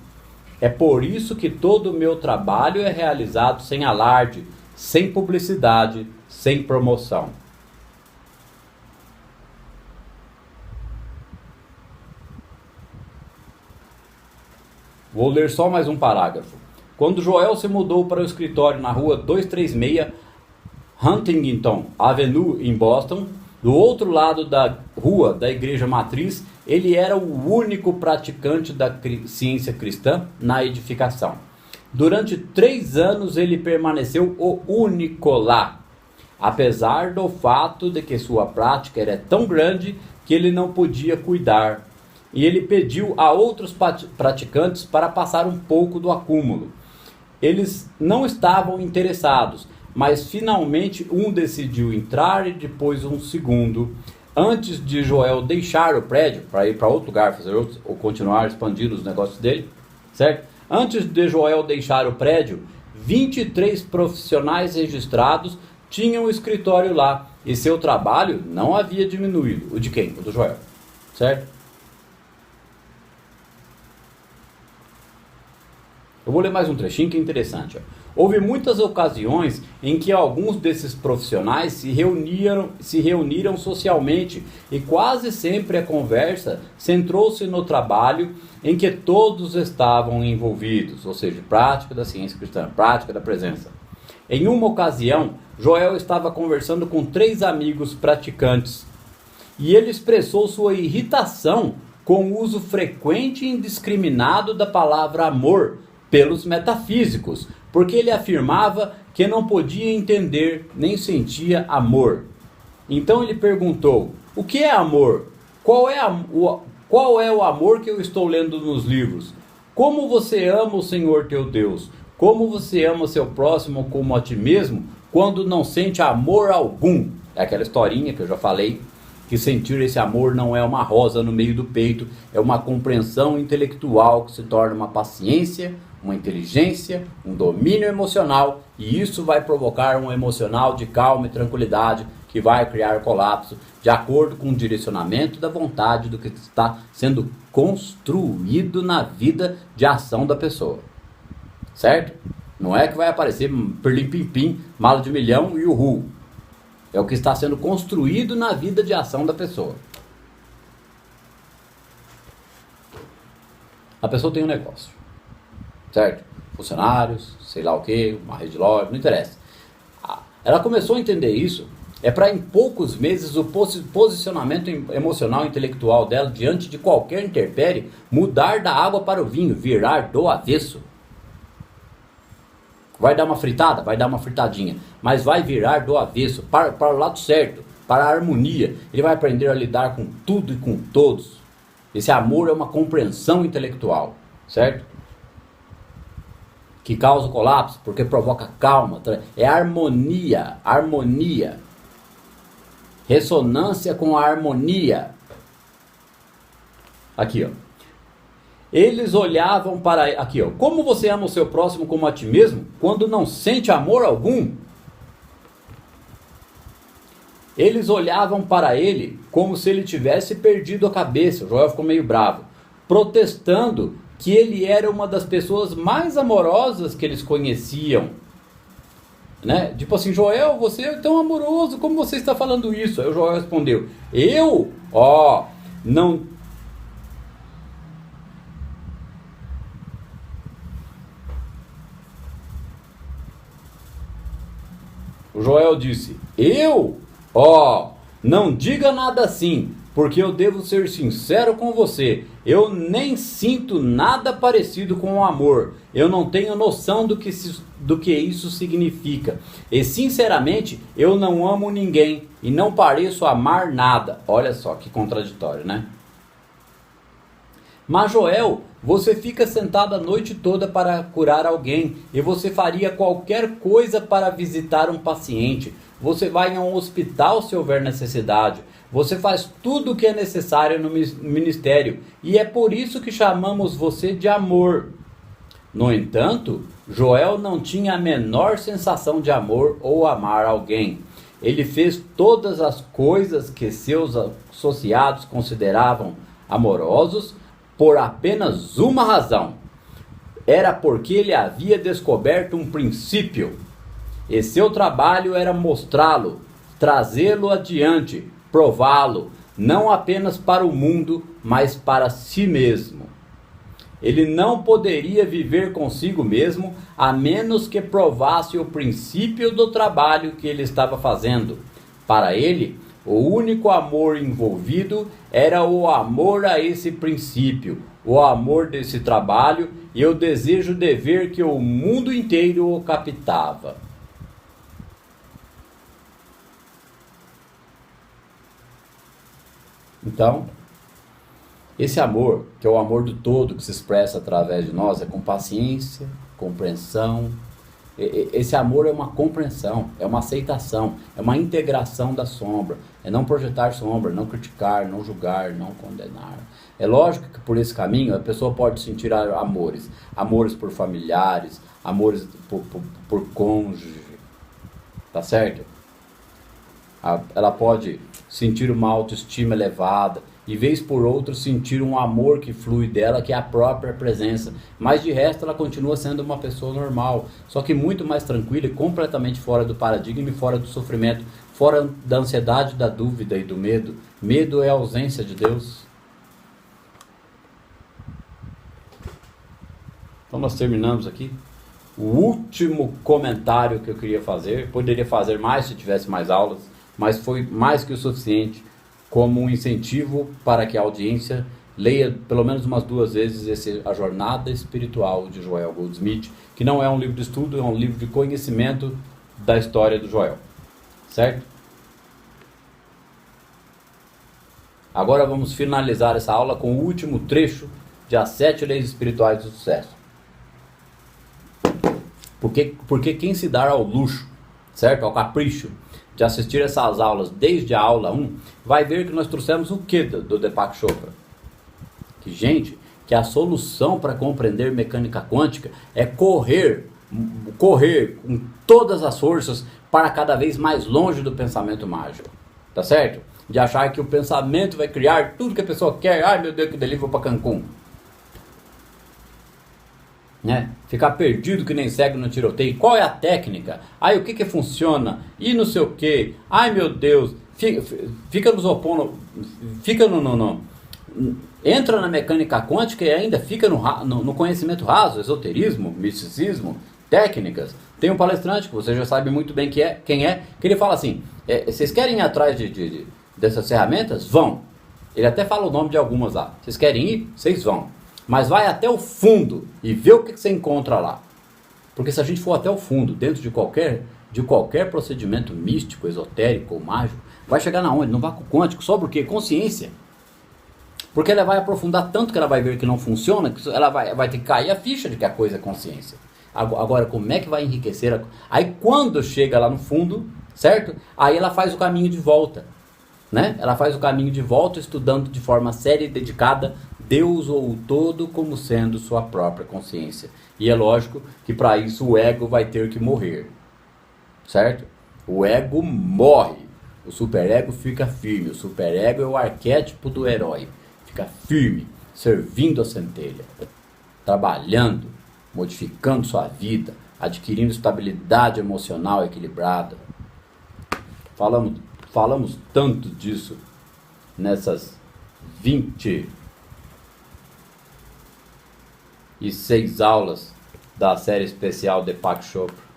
É por isso que todo o meu trabalho é realizado sem alarde, sem publicidade, sem promoção. Vou ler só mais um parágrafo. Quando Joel se mudou para o escritório na rua 236 Huntington Avenue, em Boston, do outro lado da rua da igreja matriz, ele era o único praticante da ciência cristã na edificação. Durante 3 anos ele permaneceu o único lá, apesar do fato de que sua prática era tão grande que ele não podia cuidar. E ele pediu a outros praticantes para passar um pouco do acúmulo. Eles não estavam interessados, mas finalmente um decidiu entrar e depois um segundo. Antes de Joel deixar o prédio para ir para outro lugar, fazer outro, ou continuar expandindo os negócios dele, certo? Antes de Joel deixar o prédio, 23 profissionais registrados tinham um escritório lá, e seu trabalho não havia diminuído. O de quem? O do Joel, certo? Eu vou ler mais um trechinho que é interessante. Ó. Houve muitas ocasiões em que alguns desses profissionais se reuniram socialmente, e quase sempre a conversa centrou-se no trabalho em que todos estavam envolvidos, ou seja, prática da ciência cristã, prática da presença. Em uma ocasião, Joel estava conversando com 3 amigos praticantes, e ele expressou sua irritação com o uso frequente e indiscriminado da palavra amor pelos metafísicos, porque ele afirmava que não podia entender nem sentia amor. Então ele perguntou: o que é amor? Qual é o amor que eu estou lendo nos livros? Como você ama o Senhor teu Deus? Como você ama seu próximo como a ti mesmo, quando não sente amor algum? É aquela historinha que eu já falei, que sentir esse amor não é uma rosa no meio do peito, é uma compreensão intelectual que se torna uma paciência, uma inteligência, um domínio emocional, e isso vai provocar um emocional de calma e tranquilidade que vai criar colapso de acordo com o direcionamento da vontade do que está sendo construído na vida de ação da pessoa. Certo? Não é que vai aparecer perlim-pim-pim, mala de milhão e uhul. É o que está sendo construído na vida de ação da pessoa. A pessoa tem um negócio, certo? Funcionários, sei lá o que, uma rede de loja, não interessa. Ela começou a entender isso, para em poucos meses o posicionamento emocional e intelectual dela diante de qualquer intempérie mudar da água para o vinho, virar do avesso. Vai dar uma fritada? Vai dar uma fritadinha. Mas vai virar do avesso, para o lado certo, para a harmonia. Ele vai aprender a lidar com tudo e com todos. Esse amor é uma compreensão intelectual, certo? Que causa colapso, porque provoca calma. É harmonia, harmonia. Ressonância com a harmonia. Aqui, ó. Eles olhavam para... Aqui, ó. Como você ama o seu próximo como a ti mesmo, quando não sente amor algum? Eles olhavam para ele como se ele tivesse perdido a cabeça. O Joel ficou meio bravo, protestando que ele era uma das pessoas mais amorosas que eles conheciam. Né? Tipo assim, Joel, você é tão amoroso, como você está falando isso? Aí o Joel respondeu: eu? Não... O Joel disse: eu? Não diga nada assim, porque eu devo ser sincero com você. Eu nem sinto nada parecido com o amor. Eu não tenho noção do que isso significa. E sinceramente, eu não amo ninguém e não pareço amar nada. Olha só que contraditório, né? Mas Joel, você fica sentado a noite toda para curar alguém, e você faria qualquer coisa para visitar um paciente. Você vai a um hospital se houver necessidade. Você faz tudo o que é necessário no ministério, e é por isso que chamamos você de amor. No entanto, Joel não tinha a menor sensação de amor ou amar alguém. Ele fez todas as coisas que seus associados consideravam amorosos, por apenas uma razão. Era porque ele havia descoberto um princípio. E seu trabalho era mostrá-lo, trazê-lo adiante, prová-lo, não apenas para o mundo, mas para si mesmo. Ele não poderia viver consigo mesmo a menos que provasse o princípio do trabalho que ele estava fazendo. Para ele, o único amor envolvido era o amor a esse princípio, o amor desse trabalho e o desejo de ver que o mundo inteiro o captava. Então, esse amor, que é o amor do todo que se expressa através de nós, é com paciência, compreensão. Esse amor é uma compreensão, é uma aceitação, é uma integração da sombra. É não projetar sombra, não criticar, não julgar, não condenar. É lógico que por esse caminho a pessoa pode sentir amores. Amores por familiares, amores por cônjuge. Tá certo? Ela pode sentir uma autoestima elevada e vez por outra sentir um amor que flui dela, que é a própria presença. Mas de resto ela continua sendo uma pessoa normal, só que muito mais tranquila e completamente fora do paradigma e fora do sofrimento, fora da ansiedade, da dúvida e do medo. Medo é a ausência de Deus. Então nós terminamos aqui. O último comentário que eu queria fazer, poderia fazer mais se tivesse mais aulas, mas foi mais que o suficiente como um incentivo para que a audiência leia pelo menos umas 2 vezes A Jornada Espiritual de Joel Goldsmith, que não é um livro de estudo, é um livro de conhecimento da história do Joel, certo? Agora vamos finalizar essa aula com o último trecho de As 7 Leis Espirituais do Sucesso. Porque quem se dá ao luxo, certo? Ao capricho de assistir essas aulas desde a aula 1, vai ver que nós trouxemos o que do Deepak Chopra? Que a solução para compreender mecânica quântica é correr com todas as forças para cada vez mais longe do pensamento mágico, tá certo? De achar que o pensamento vai criar tudo que a pessoa quer. Ai meu Deus, que delícia, vou para Cancún. Né? Ficar perdido que nem cego no tiroteio. Qual é a técnica? Ai, o que funciona? E não sei o que. Ai meu Deus, fica nos opondo, fica entra na mecânica quântica e ainda fica no conhecimento raso, esoterismo, misticismo, técnicas. Tem um palestrante que você já sabe muito bem quem é, que ele fala assim, vocês querem ir atrás dessas ferramentas? Vão. Ele até fala o nome de algumas lá. Vocês querem ir? Vocês vão. Mas vai até o fundo e vê o que você encontra lá. Porque se a gente for até o fundo, dentro de qualquer procedimento místico, esotérico ou mágico, vai chegar na onde? No vácuo quântico. Sobra o quê? Consciência. Porque ela vai aprofundar tanto que ela vai ver que não funciona, que ela vai ter que cair a ficha de que a coisa é consciência. Agora, como é que vai enriquecer? Aí quando chega lá no fundo, certo? Aí ela faz o caminho de volta. Né? Ela faz o caminho de volta estudando de forma séria e dedicada Deus ou o todo como sendo sua própria consciência. E é lógico que para isso o ego vai ter que morrer. Certo? O ego morre. O superego fica firme. O superego é o arquétipo do herói. Fica firme, servindo a centelha. Trabalhando, modificando sua vida, adquirindo estabilidade emocional equilibrada. Falamos tanto disso nessas 26 aulas da série especial Deepak Chopra.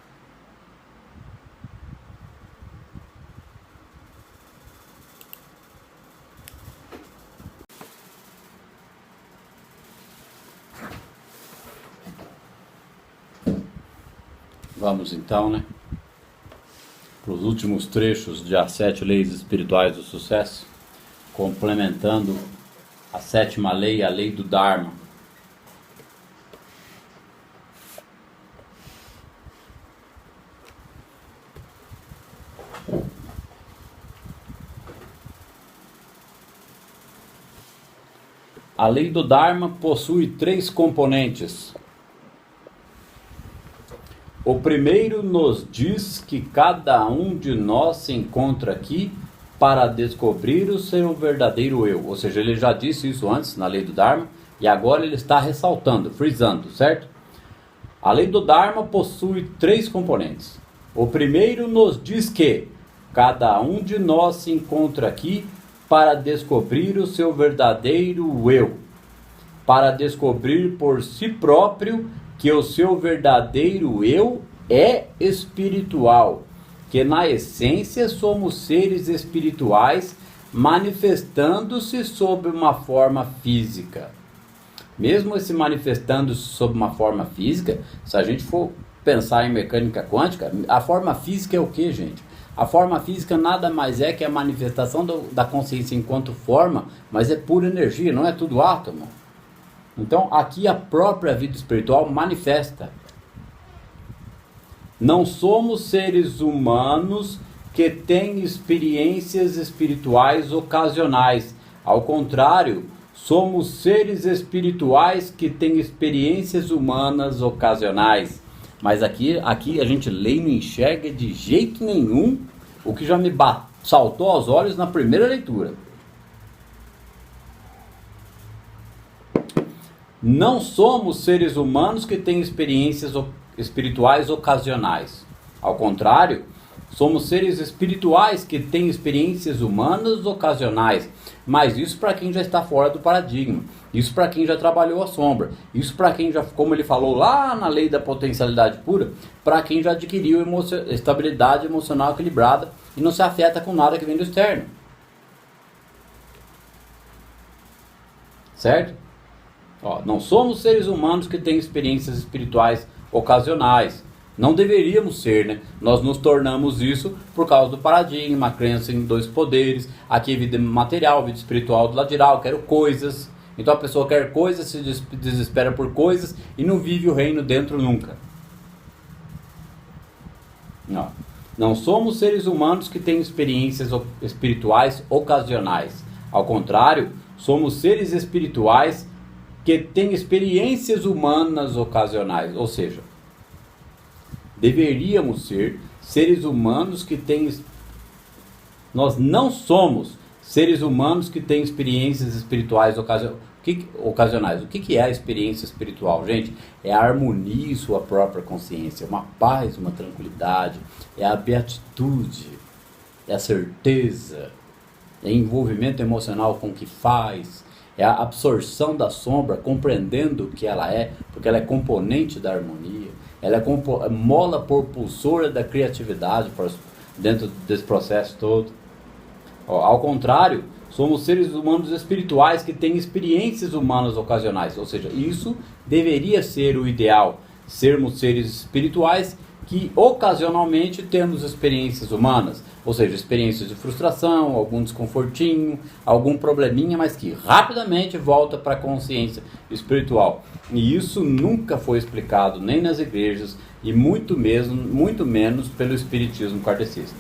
Vamos então, né, para os últimos trechos de As 7 Leis Espirituais do Sucesso, complementando a 7ª lei, a lei do Dharma. A lei do Dharma possui 3 componentes. O primeiro nos diz que cada um de nós se encontra aqui para descobrir o seu verdadeiro eu. Ou seja, ele já disse isso antes na lei do Dharma e agora ele está ressaltando, frisando, certo? A lei do Dharma possui 3 componentes. O primeiro nos diz que cada um de nós se encontra aqui para descobrir o seu verdadeiro eu. para descobrir por si próprio que o seu verdadeiro eu é espiritual, que na essência somos seres espirituais manifestando-se sob uma forma física. Mesmo se manifestando-se sob uma forma física, se a gente for pensar em mecânica quântica, a forma física é o que, gente? A forma física nada mais é que a manifestação da consciência enquanto forma, mas é pura energia, não é tudo átomo. Então aqui a própria vida espiritual manifesta. Não somos seres humanos que têm experiências espirituais ocasionais. Ao contrário, somos seres espirituais que têm experiências humanas ocasionais. Mas aqui a gente lê e não enxerga de jeito nenhum o que já me saltou aos olhos na primeira leitura. Não somos seres humanos que têm experiências espirituais ocasionais. Ao contrário, somos seres espirituais que têm experiências humanas ocasionais. Mas isso para quem já está fora do paradigma. Isso para quem já trabalhou a sombra. Isso para quem já, como ele falou lá na lei da potencialidade pura, para quem já adquiriu estabilidade emocional equilibrada e não se afeta com nada que vem do externo. Certo? Não somos seres humanos que têm experiências espirituais ocasionais. Não deveríamos ser, né? Nós nos tornamos isso por causa do paradigma, a crença em dois poderes, aqui vida material, vida espiritual do lateral, quero coisas. Então a pessoa quer coisas, se desespera por coisas e não vive o reino dentro nunca. Não somos seres humanos que têm experiências espirituais ocasionais. Ao contrário, somos seres espirituais que têm experiências humanas ocasionais. Ou seja, deveríamos ser seres humanos que têm... Nós não somos seres humanos que têm experiências espirituais ocasionais. O que é a experiência espiritual, gente? É a harmonia em sua própria consciência, uma paz, uma tranquilidade, é a beatitude, é a certeza, é envolvimento emocional com o que faz, é a absorção da sombra, compreendendo o que ela é, porque ela é componente da harmonia, ela é mola propulsora da criatividade dentro desse processo todo. Ao contrário, somos seres humanos espirituais que têm experiências humanas ocasionais, ou seja, isso deveria ser o ideal, sermos seres espirituais que ocasionalmente temos experiências humanas, ou seja, experiências de frustração, algum desconfortinho, algum probleminha, mas que rapidamente volta para a consciência espiritual. E isso nunca foi explicado nem nas igrejas e muito menos pelo espiritismo kardecista.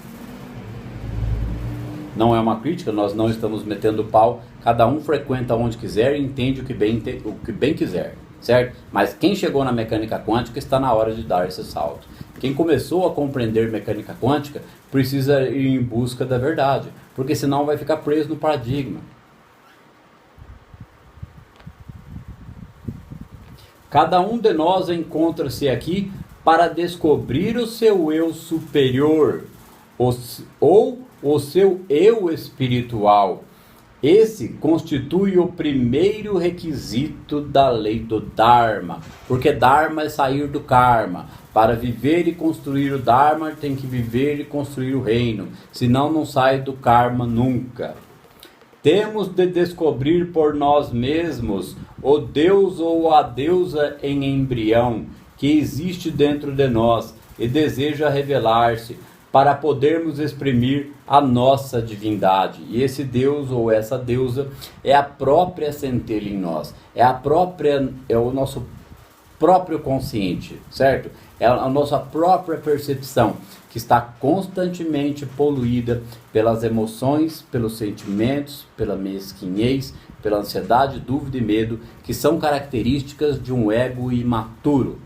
Não é uma crítica, nós não estamos metendo pau, cada um frequenta onde quiser e entende o que bem quiser, certo? Mas quem chegou na mecânica quântica está na hora de dar esse salto. Quem começou a compreender mecânica quântica precisa ir em busca da verdade, porque senão vai ficar preso no paradigma. Cada um de nós encontra-se aqui para descobrir o seu eu superior, ou o seu eu espiritual. Esse constitui o primeiro requisito da lei do Dharma, porque Dharma é sair do karma. Para viver e construir o Dharma, tem que viver e construir o reino, senão não sai do karma nunca. Temos de descobrir por nós mesmos o Deus ou a deusa em embrião que existe dentro de nós e deseja revelar-se, para podermos exprimir a nossa divindade. E esse Deus ou essa deusa é a própria centelha em nós, é o nosso próprio consciente, certo? É a nossa própria percepção, que está constantemente poluída pelas emoções, pelos sentimentos, pela mesquinhez, pela ansiedade, dúvida e medo, que são características de um ego imaturo.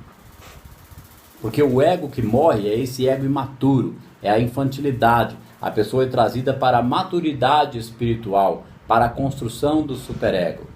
Porque o ego que morre é esse ego imaturo, é a infantilidade. A pessoa é trazida para a maturidade espiritual, para a construção do superego.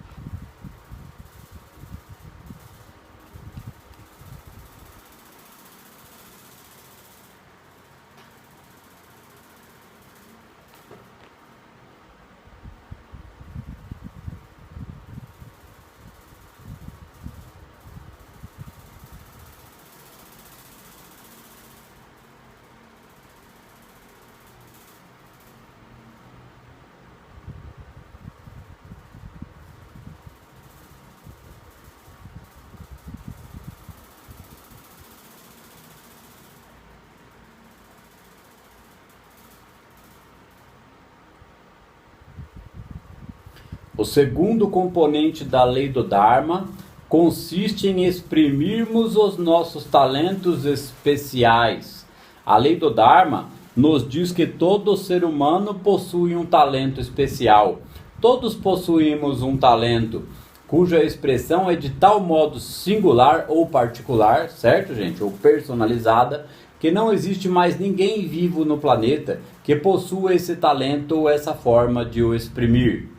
O segundo componente da lei do Dharma consiste em exprimirmos os nossos talentos especiais. A lei do Dharma nos diz que todo ser humano possui um talento especial. Todos possuímos um talento cuja expressão é de tal modo singular ou particular, certo, gente? Ou personalizada, que não existe mais ninguém vivo no planeta que possua esse talento ou essa forma de o exprimir.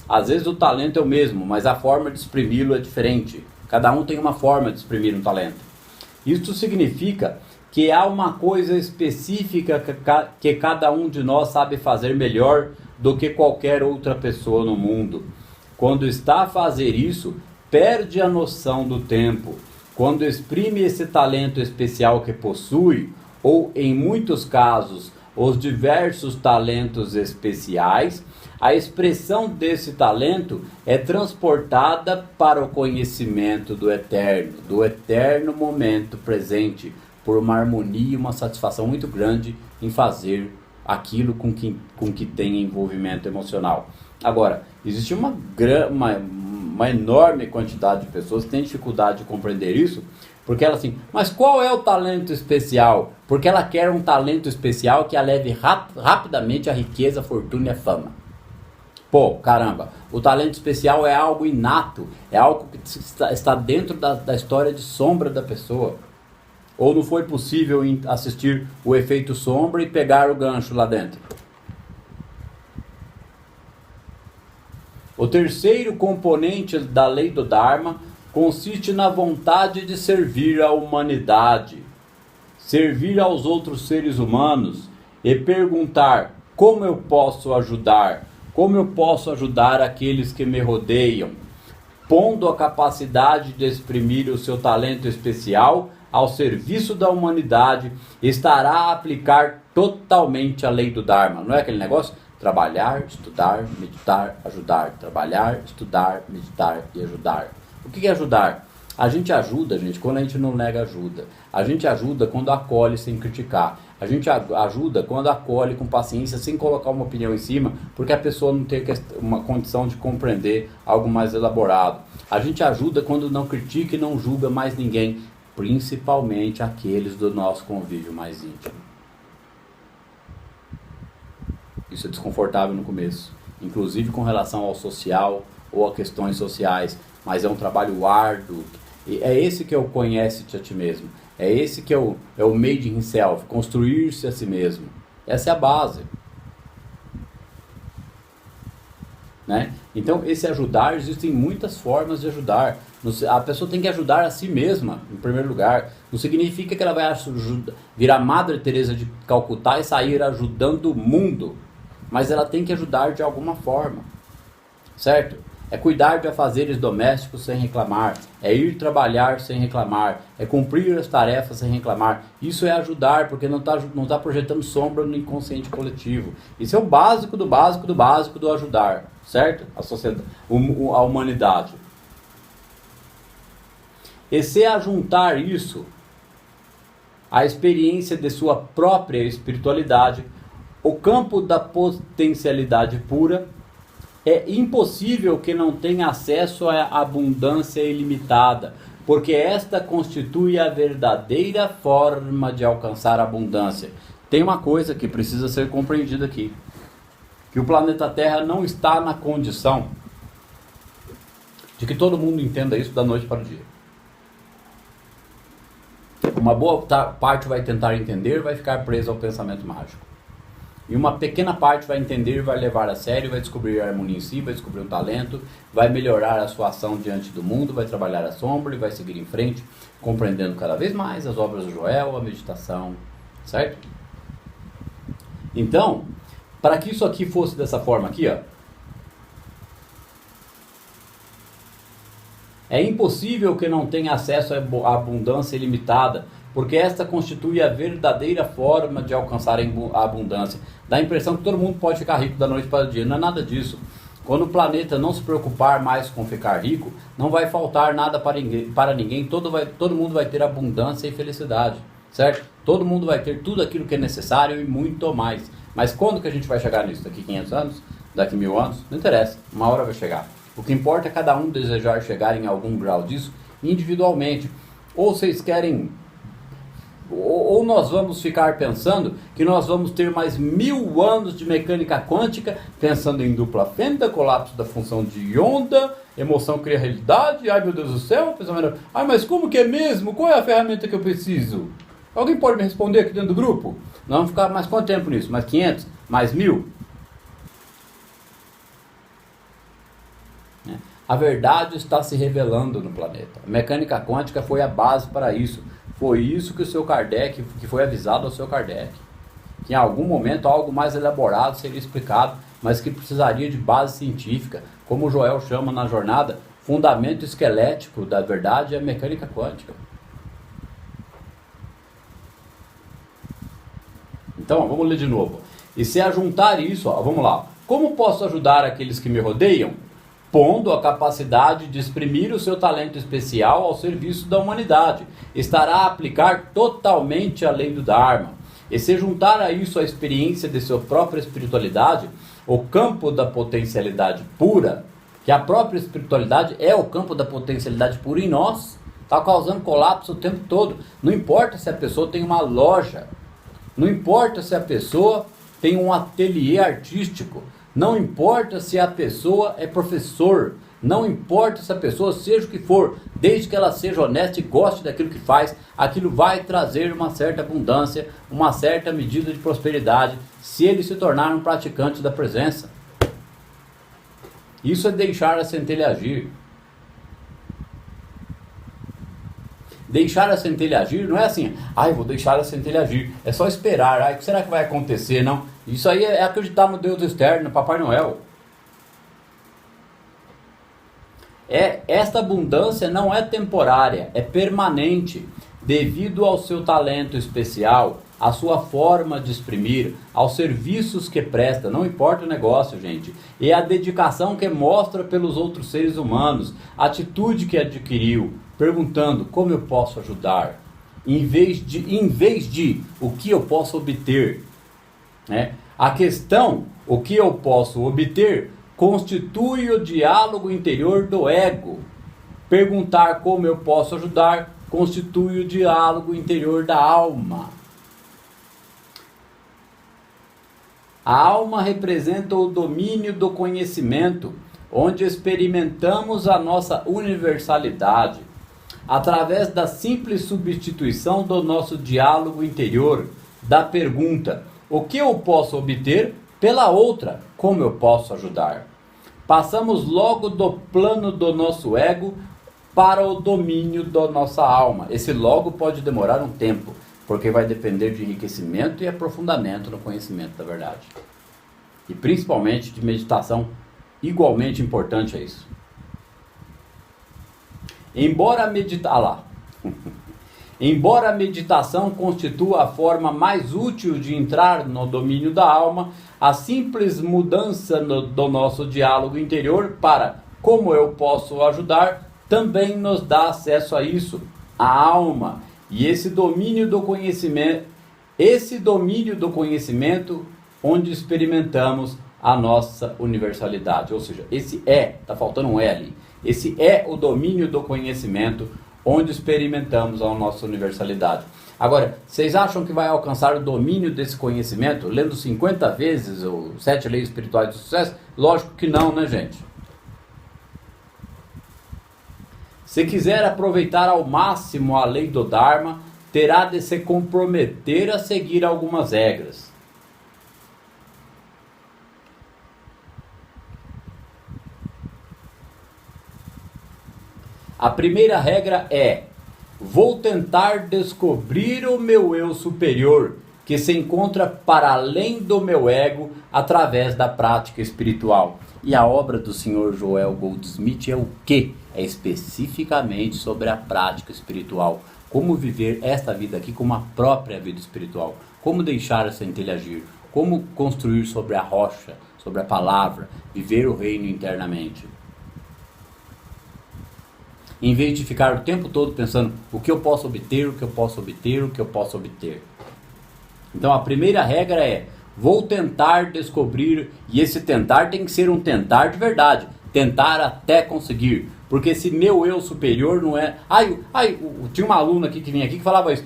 Às vezes o talento é o mesmo, mas a forma de exprimi-lo é diferente. Cada um tem uma forma de exprimir um talento. Isso significa que há uma coisa específica que cada um de nós sabe fazer melhor do que qualquer outra pessoa no mundo. Quando está a fazer isso, perde a noção do tempo. Quando exprime esse talento especial que possui, ou em muitos casos, os diversos talentos especiais, a expressão desse talento é transportada para o conhecimento do eterno momento presente, por uma harmonia e uma satisfação muito grande em fazer aquilo com que tem envolvimento emocional. Agora, existe uma enorme quantidade de pessoas que têm dificuldade de compreender isso, porque ela assim, mas qual é o talento especial? Porque ela quer um talento especial que a leve rapidamente a riqueza, a fortuna e a fama. Pô, caramba, o talento especial é algo inato, é algo que está dentro da história de sombra da pessoa. Ou não foi possível assistir o efeito sombra e pegar o gancho lá dentro? O terceiro componente da lei do Dharma consiste na vontade de servir à humanidade, servir aos outros seres humanos e perguntar: como eu posso ajudar? Como eu posso ajudar aqueles que me rodeiam? Pondo a capacidade de exprimir o seu talento especial ao serviço da humanidade, estará a aplicar totalmente a lei do Dharma. Não é aquele negócio? Trabalhar, estudar, meditar, ajudar. Trabalhar, estudar, meditar e ajudar. O que é ajudar? A gente ajuda, gente, quando a gente não nega ajuda. A gente ajuda quando acolhe sem criticar. A gente ajuda quando acolhe com paciência, sem colocar uma opinião em cima, porque a pessoa não tem uma condição de compreender algo mais elaborado. A gente ajuda quando não critica e não julga mais ninguém, principalmente aqueles do nosso convívio mais íntimo. Isso é desconfortável no começo, inclusive com relação ao social ou a questões sociais, mas é um trabalho árduo. E é esse que é o conhece-te a ti mesmo. É esse que é o made himself, construir-se a si mesmo. Essa é a base. Né? Então, esse ajudar, existem muitas formas de ajudar. A pessoa tem que ajudar a si mesma, em primeiro lugar. Não significa que ela vai virar Madre Teresa de Calcutá e sair ajudando o mundo. Mas ela tem que ajudar de alguma forma. Certo? É cuidar de afazeres domésticos sem reclamar. É ir trabalhar sem reclamar. É cumprir as tarefas sem reclamar. Isso é ajudar, porque não está projetando sombra no inconsciente coletivo. Isso é o básico do básico do básico do ajudar. Certo? A sociedade, a humanidade. E se ajuntar isso à experiência de sua própria espiritualidade, o campo da potencialidade pura, é impossível que não tenha acesso à abundância ilimitada, porque esta constitui a verdadeira forma de alcançar a abundância. Tem uma coisa que precisa ser compreendida aqui, que o planeta Terra não está na condição de que todo mundo entenda isso da noite para o dia. Uma boa parte vai tentar entender, vai ficar preso ao pensamento mágico. E uma pequena parte vai entender, vai levar a sério, vai descobrir a harmonia em si, vai descobrir um talento, vai melhorar a sua ação diante do mundo, vai trabalhar a sombra e vai seguir em frente, compreendendo cada vez mais as obras do Joel, a meditação, certo? Então, para que isso aqui fosse dessa forma aqui, ó, é impossível que não tenha acesso à abundância ilimitada, porque esta constitui a verdadeira forma de alcançar a abundância. Dá a impressão que todo mundo pode ficar rico da noite para o dia. Não é nada disso. Quando o planeta não se preocupar mais com ficar rico, não vai faltar nada para ninguém. Todo mundo vai ter abundância e felicidade, certo? Todo mundo vai ter tudo aquilo que é necessário e muito mais. Mas quando que a gente vai chegar nisso? Daqui 500 anos? daqui 1000 anos? Não interessa, uma hora vai chegar. O que importa é cada um desejar chegar em algum grau disso individualmente. Ou vocês querem... Ou nós vamos ficar pensando que nós vamos ter mais 1000 anos de mecânica quântica, pensando em dupla fenda, colapso da função de onda, emoção cria realidade, ai meu Deus do céu, pensamento, ai mas como que é mesmo? Qual é a ferramenta que eu preciso? Alguém pode me responder aqui dentro do grupo? Nós vamos ficar mais quanto tempo nisso? Mais 500? Mais 1000? A verdade está se revelando no planeta. A mecânica quântica foi a base para isso. Foi isso que o seu Kardec, que foi avisado ao seu Kardec. Que em algum momento algo mais elaborado seria explicado, mas que precisaria de base científica. Como o Joel chama na jornada, fundamento esquelético da verdade é a mecânica quântica. Então, vamos ler de novo. E se ajuntar isso, vamos lá. Como posso ajudar aqueles que me rodeiam? Pondo a capacidade de exprimir o seu talento especial ao serviço da humanidade. Estará a aplicar totalmente a lei do Dharma. E se juntar a isso a experiência de sua própria espiritualidade, o campo da potencialidade pura, que a própria espiritualidade é o campo da potencialidade pura em nós, está causando colapso o tempo todo. Não importa se a pessoa tem uma loja, não importa se a pessoa tem um ateliê artístico, não importa se a pessoa é professor, não importa se a pessoa seja o que for, desde que ela seja honesta e goste daquilo que faz, aquilo vai trazer uma certa abundância, uma certa medida de prosperidade, se ele se tornar um praticante da presença. Isso é deixar a centelha agir. Deixar a centelha agir não é assim, vou deixar a centelha agir, é só esperar, o que será que vai acontecer? Não, isso aí é acreditar no Deus externo, no Papai Noel. Esta abundância não é temporária, é permanente, devido ao seu talento especial, à sua forma de exprimir, aos serviços que presta, não importa o negócio, gente, e a dedicação que mostra pelos outros seres humanos, a atitude que adquiriu, perguntando como eu posso ajudar, em vez de o que eu posso obter, né? A questão, o que eu posso obter, constitui o diálogo interior do ego. Perguntar como eu posso ajudar, constitui o diálogo interior da alma. A alma representa o domínio do conhecimento, onde experimentamos a nossa universalidade, através da simples substituição do nosso diálogo interior, da pergunta, o que eu posso obter? Pela outra, como eu posso ajudar? Passamos logo do plano do nosso ego para o domínio da nossa alma. Esse logo pode demorar um tempo, porque vai depender de enriquecimento e aprofundamento no conhecimento da verdade. E principalmente de meditação, igualmente importante é isso. Embora a meditação constitua a forma mais útil de entrar no domínio da alma, a simples mudança do nosso diálogo interior para como eu posso ajudar também nos dá acesso a isso, a alma, e esse domínio do conhecimento onde experimentamos a nossa universalidade, ou seja, está faltando um E ali, esse é o domínio do conhecimento onde experimentamos a nossa universalidade. Agora, vocês acham que vai alcançar o domínio desse conhecimento lendo 50 vezes os 7 leis espirituais do sucesso? Lógico que não, né, gente? Se quiser aproveitar ao máximo a lei do Dharma, terá de se comprometer a seguir algumas regras. A primeira regra é: vou tentar descobrir o meu eu superior, que se encontra para além do meu ego através da prática espiritual. E a obra do Sr. Joel Goldsmith é o quê? É especificamente sobre a prática espiritual. Como viver esta vida aqui como a própria vida espiritual. Como deixar a centelha agir. Como construir sobre a rocha, sobre a palavra. Viver o reino internamente. Em vez de ficar o tempo todo pensando o que eu posso obter, o que eu posso obter, o que eu posso obter. Então a primeira regra é: Vou tentar descobrir, e esse tentar tem que ser um tentar de verdade, tentar até conseguir. Porque se meu eu superior não é... Tinha uma aluna aqui que vinha aqui que falava isso.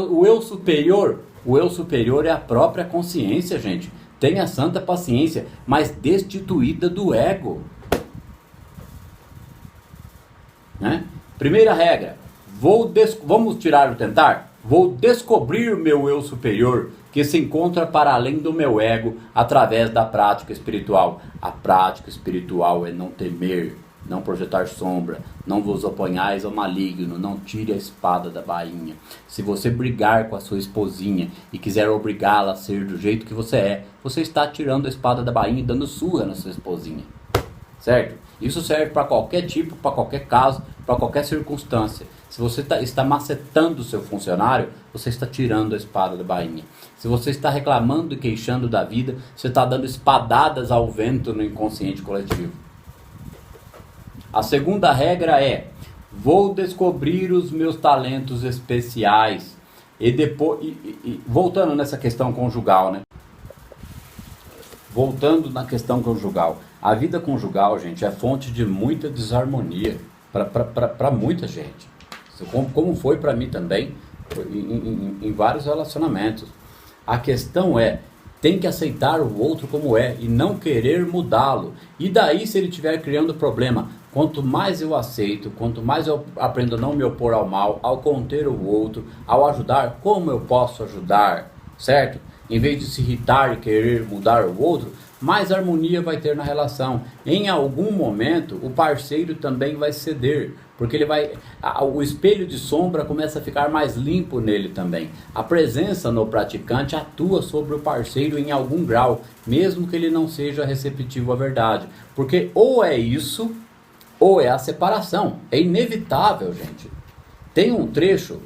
O eu superior é a própria consciência, gente. Tenha santa paciência, mas destituída do ego. Né? Primeira regra, vamos tirar o tentar? Vou descobrir o meu eu superior, que se encontra para além do meu ego, através da prática espiritual. A prática espiritual é não temer, não projetar sombra, não vos oponhais ao maligno, não tire a espada da bainha. Se você brigar com a sua esposinha e quiser obrigá-la a ser do jeito que você é, você está tirando a espada da bainha e dando surra na sua esposinha. Certo? Isso serve para qualquer tipo, para qualquer caso, para qualquer circunstância. Se você está macetando o seu funcionário, você está tirando a espada da bainha. Se você está reclamando e queixando da vida, você está dando espadadas ao vento no inconsciente coletivo. A segunda regra é: vou descobrir os meus talentos especiais. E depois, voltando nessa questão conjugal, né? Voltando na questão conjugal. A vida conjugal, gente, é fonte de muita desarmonia para muita gente. Como foi para mim também, em vários relacionamentos. A questão é, tem que aceitar o outro como é e não querer mudá-lo. E daí, se ele estiver criando problema, quanto mais eu aceito, quanto mais eu aprendo a não me opor ao mal, ao conter o outro, ao ajudar, como eu posso ajudar, certo? Em vez de se irritar e querer mudar o outro, mais harmonia vai ter na relação. Em algum momento, o parceiro também vai ceder, porque o espelho de sombra começa a ficar mais limpo nele também. A presença no praticante atua sobre o parceiro em algum grau, mesmo que ele não seja receptivo à verdade. Porque ou é isso, ou é a separação. É inevitável, gente. Tem um trecho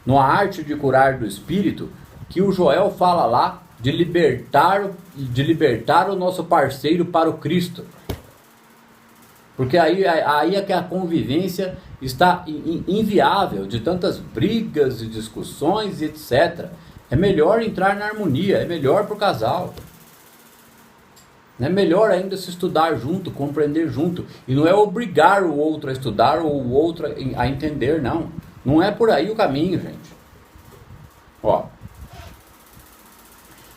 no A Arte de Curar do Espírito que o Joel fala lá de libertar o nosso parceiro para o Cristo. Porque aí é que a convivência está inviável, de tantas brigas e discussões e etc. É melhor entrar na harmonia, é melhor para o casal. É melhor ainda se estudar junto, compreender junto. E não é obrigar o outro a estudar ou o outro a entender, não. Não é por aí o caminho, gente. Ó.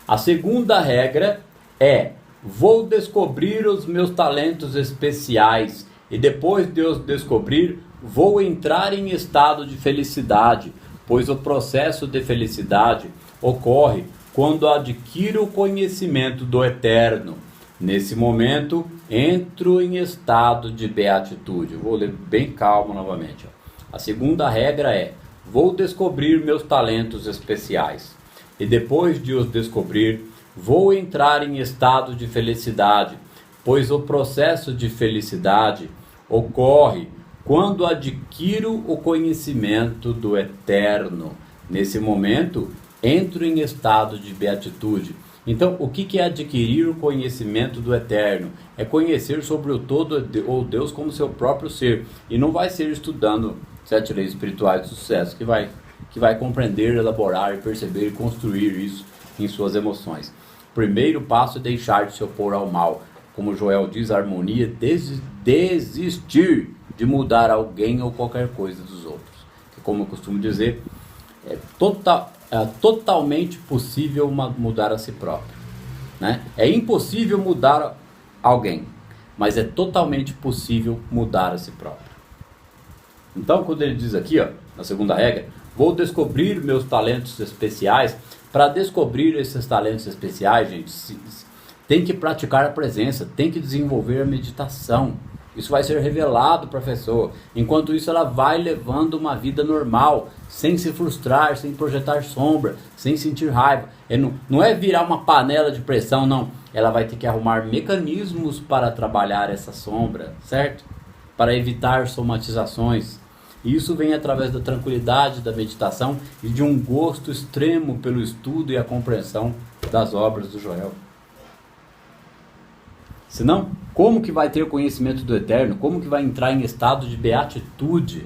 A segunda regra é: vou descobrir os meus talentos especiais e depois de os descobrir, vou entrar em estado de felicidade, pois o processo de felicidade ocorre quando adquiro o conhecimento do Eterno. Nesse momento, entro em estado de beatitude. Vou ler bem calmo novamente. A segunda regra é: vou descobrir meus talentos especiais e depois de os descobrir, vou entrar em estado de felicidade, pois o processo de felicidade ocorre quando adquiro o conhecimento do Eterno. Nesse momento, entro em estado de beatitude. Então, o que é adquirir o conhecimento do Eterno? É conhecer sobre o todo ou Deus como seu próprio ser. E não vai ser estudando 7 leis espirituais do sucesso que vai compreender, elaborar, perceber e construir isso em suas emoções. Primeiro passo é deixar de se opor ao mal. Como Joel diz, a harmonia é desistir de mudar alguém ou qualquer coisa dos outros. Que, como eu costumo dizer, é totalmente possível mudar a si próprio. Né? É impossível mudar alguém, mas é totalmente possível mudar a si próprio. Então, quando ele diz aqui, ó, na segunda regra, vou descobrir meus talentos especiais. Para descobrir esses talentos especiais, gente, tem que praticar a presença, tem que desenvolver a meditação. Isso vai ser revelado para a pessoa. Enquanto isso, ela vai levando uma vida normal, sem se frustrar, sem projetar sombra, sem sentir raiva. Não é virar uma panela de pressão, não. Ela vai ter que arrumar mecanismos para trabalhar essa sombra, certo? Para evitar somatizações. E isso vem através da tranquilidade, da meditação e de um gosto extremo pelo estudo e a compreensão das obras do Joel. Senão, como que vai ter conhecimento do Eterno? Como que vai entrar em estado de beatitude?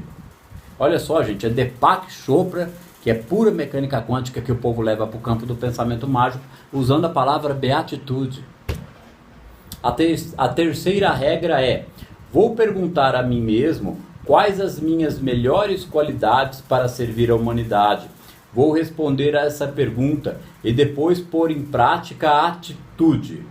Olha só, gente, é Deepak Chopra que é pura mecânica quântica que o povo leva para o campo do pensamento mágico, usando a palavra beatitude. A terceira regra é: vou perguntar a mim mesmo quais as minhas melhores qualidades para servir a humanidade. Vou responder a essa pergunta e depois pôr em prática a atitude.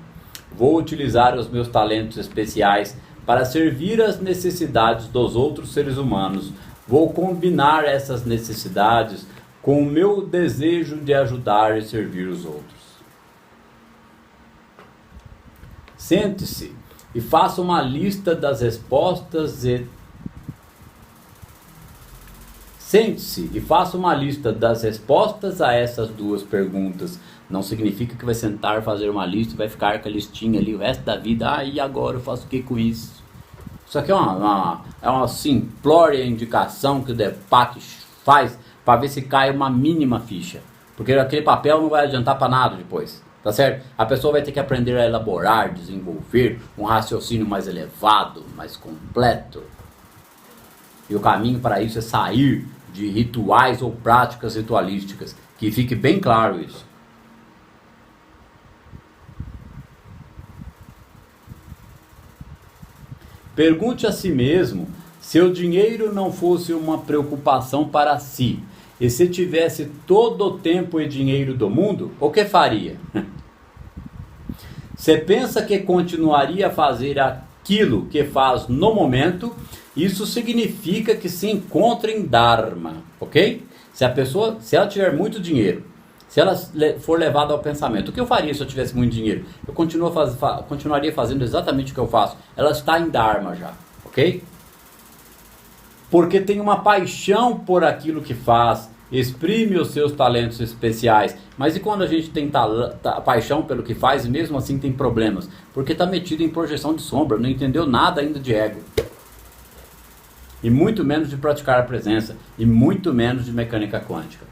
Vou utilizar os meus talentos especiais para servir as necessidades dos outros seres humanos. Vou combinar essas necessidades com o meu desejo de ajudar e servir os outros. Sente-se e faça uma lista das respostas a essas duas perguntas. Não significa que vai sentar, fazer uma lista e vai ficar com a listinha ali o resto da vida. E agora eu faço o que com isso? Isso aqui é uma simplória indicação que o DEPAC faz para ver se cai uma mínima ficha. Porque aquele papel não vai adiantar para nada depois. Tá certo? A pessoa vai ter que aprender a elaborar, desenvolver um raciocínio mais elevado, mais completo. E o caminho para isso é sair de rituais ou práticas ritualísticas. Que fique bem claro isso. Pergunte a si mesmo se o dinheiro não fosse uma preocupação para si. E se tivesse todo o tempo e dinheiro do mundo, o que faria? Você pensa que continuaria a fazer aquilo que faz no momento? Isso significa que se encontra em Dharma, ok? Se ela tiver muito dinheiro, se ela for levada ao pensamento, o que eu faria se eu tivesse muito dinheiro? Eu continuaria fazendo exatamente o que eu faço. Ela está em Dharma já, ok? Porque tem uma paixão por aquilo que faz, exprime os seus talentos especiais. Mas e quando a gente tem paixão pelo que faz e mesmo assim tem problemas? Porque está metido em projeção de sombra, não entendeu nada ainda de ego. E muito menos de praticar a presença, e muito menos de mecânica quântica.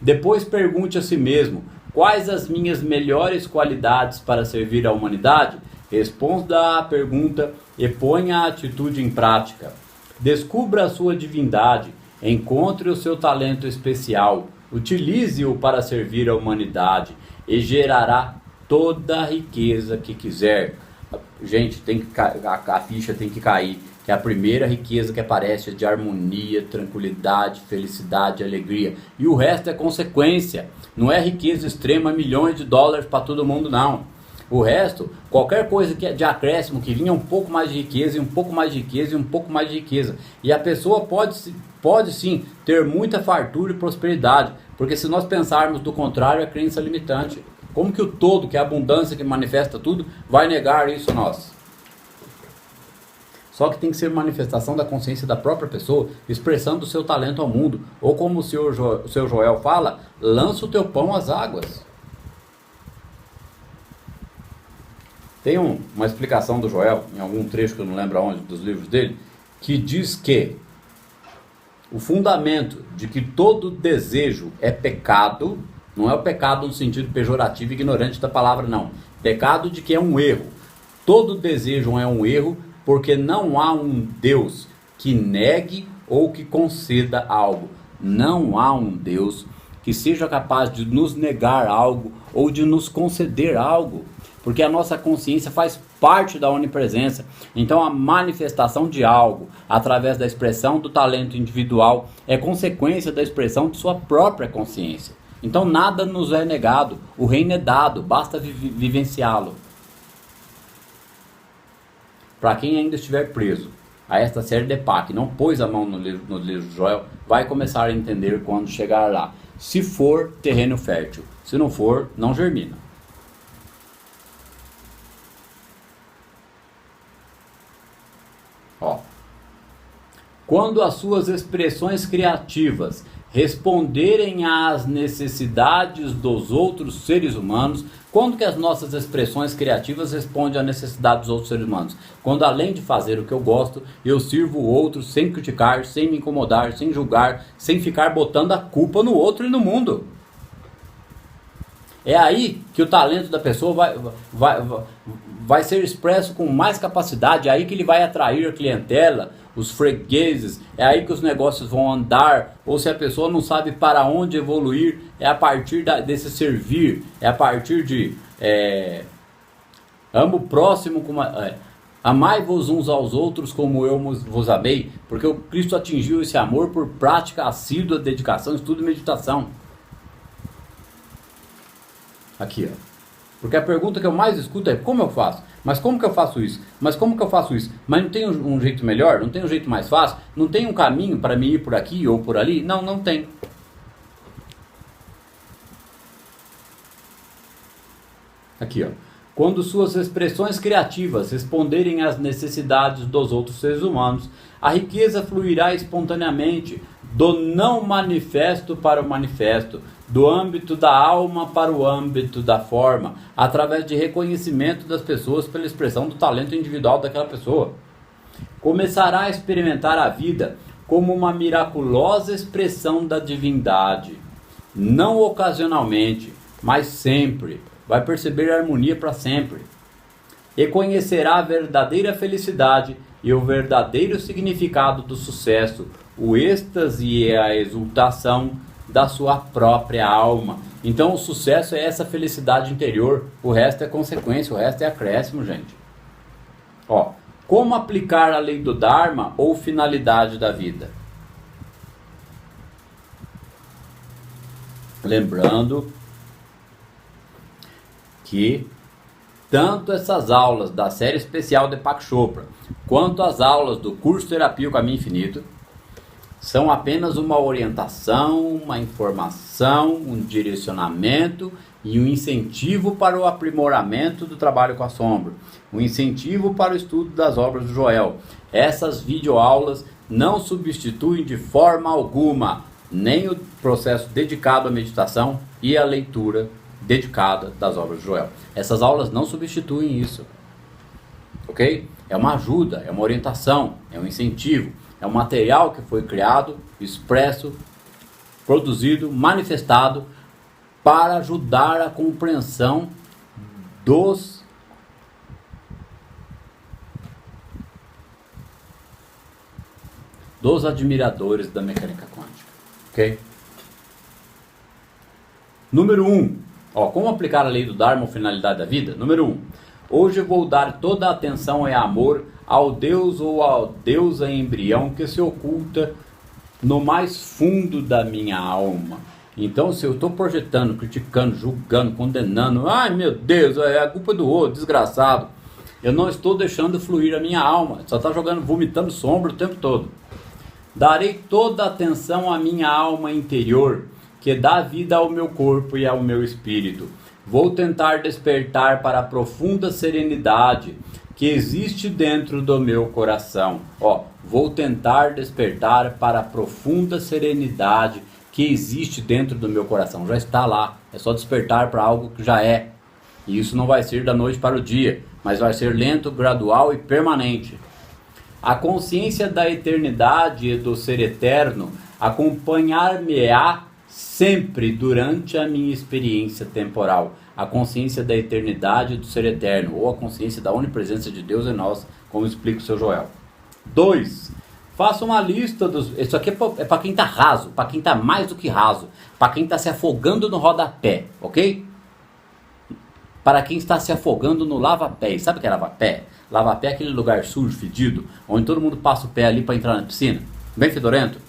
Depois pergunte a si mesmo, quais as minhas melhores qualidades para servir a humanidade? Responda a pergunta e ponha a atitude em prática. Descubra a sua divindade, encontre o seu talento especial, utilize-o para servir a humanidade e gerará toda a riqueza que quiser. Gente, a ficha tem que cair, que a primeira riqueza que aparece é de harmonia, tranquilidade, felicidade, alegria. E o resto é consequência. Não é riqueza extrema, milhões de dólares para todo mundo, não. O resto, qualquer coisa que é de acréscimo, que vinha um pouco mais de riqueza, e um pouco mais de riqueza, e um pouco mais de riqueza. E a pessoa pode sim ter muita fartura e prosperidade. Porque se nós pensarmos do contrário, é crença limitante. Como que o todo, que é a abundância que manifesta tudo, vai negar isso a nós? Só que tem que ser manifestação da consciência da própria pessoa, expressando o seu talento ao mundo. Ou como o seu Joel fala, lança o teu pão às águas. Tem uma explicação do Joel, em algum trecho que eu não lembro aonde, dos livros dele, que diz que o fundamento de que todo desejo é pecado, não é o pecado no sentido pejorativo e ignorante da palavra, não. Pecado de que é um erro. Todo desejo é um erro, porque não há um Deus que negue ou que conceda algo. Não há um Deus que seja capaz de nos negar algo ou de nos conceder algo. Porque a nossa consciência faz parte da onipresença. Então a manifestação de algo através da expressão do talento individual é consequência da expressão de sua própria consciência. Então nada nos é negado. O reino é dado, basta vivenciá-lo. Para quem ainda estiver preso a esta série de PAC, não pôs a mão no livro de Joel, vai começar a entender quando chegar lá. Se for terreno fértil, se não for, não germina. Ó. Quando as suas expressões criativas responderem às necessidades dos outros seres humanos. Quando que as nossas expressões criativas respondem à necessidade dos outros seres humanos? Quando, além de fazer o que eu gosto, eu sirvo o outro sem criticar, sem me incomodar, sem julgar, sem ficar botando a culpa no outro e no mundo. É aí que o talento da pessoa vai ser expresso com mais capacidade, é aí que ele vai atrair a clientela, os fregueses, é aí que os negócios vão andar. Ou se a pessoa não sabe para onde evoluir, é a partir desse servir, é a partir de amo o próximo como amai-vos uns aos outros como eu vos amei, porque o Cristo atingiu esse amor por prática assídua, dedicação, estudo e meditação. Aqui, ó. Porque a pergunta que eu mais escuto é: como eu faço? Mas como que eu faço isso? Mas como que eu faço isso? Mas não tem um jeito melhor? Não tem um jeito mais fácil? Não tem um caminho para me ir por aqui ou por ali? Não, não tem. Aqui, ó. Quando suas expressões criativas responderem às necessidades dos outros seres humanos, a riqueza fluirá espontaneamente do não manifesto para o manifesto, do âmbito da alma para o âmbito da forma, através de reconhecimento das pessoas pela expressão do talento individual daquela pessoa. Começará a experimentar a vida como uma miraculosa expressão da divindade, não ocasionalmente, mas sempre. Vai perceber a harmonia para sempre. E conhecerá a verdadeira felicidade e o verdadeiro significado do sucesso, o êxtase e a exultação da sua própria alma. Então o sucesso é essa felicidade interior, o resto é consequência, o resto é acréscimo, gente. Ó, como aplicar a lei do Dharma ou finalidade da vida? Lembrando que tanto essas aulas da série especial de Deepak Chopra, quanto as aulas do curso Terapia o Caminho Infinito, são apenas uma orientação, uma informação, um direcionamento e um incentivo para o aprimoramento do trabalho com a sombra, um incentivo para o estudo das obras do Joel. Essas videoaulas não substituem de forma alguma nem o processo dedicado à meditação e à leitura dedicada das obras de Joel. Essas aulas não substituem isso, ok? É uma ajuda, é uma orientação, é um incentivo, é um material que foi criado, expresso, produzido, manifestado para ajudar a compreensão dos admiradores da mecânica quântica, ok? Número 1. Como aplicar a lei do Dharma ou finalidade da vida? Número 1. Hoje vou dar toda a atenção e amor ao Deus ou à deusa embrião que se oculta no mais fundo da minha alma. Então, se eu estou projetando, criticando, julgando, condenando, ai meu Deus, é a culpa do outro, desgraçado, eu não estou deixando fluir a minha alma, só está jogando, vomitando sombra o tempo todo. Darei toda a atenção à minha alma interior, que dá vida ao meu corpo e ao meu espírito. Vou tentar despertar para a profunda serenidade que existe dentro do meu coração. Vou tentar despertar para a profunda serenidade que existe dentro do meu coração. Já está lá, é só despertar para algo que já é. E isso não vai ser da noite para o dia, mas vai ser lento, gradual e permanente. A consciência da eternidade e do ser eterno acompanhar-me-á sempre durante a minha experiência temporal. A consciência da eternidade do ser eterno, ou a consciência da onipresença de Deus em nós, como explica o seu Joel. 2. Faça uma lista dos... Isso aqui é para quem está raso, para quem está mais do que raso, para quem está se afogando no rodapé, ok? Para quem está se afogando no lava-pé. Sabe o que é lava-pé? Lava-pé é aquele lugar sujo, fedido, onde todo mundo passa o pé ali para entrar na piscina, bem fedorento.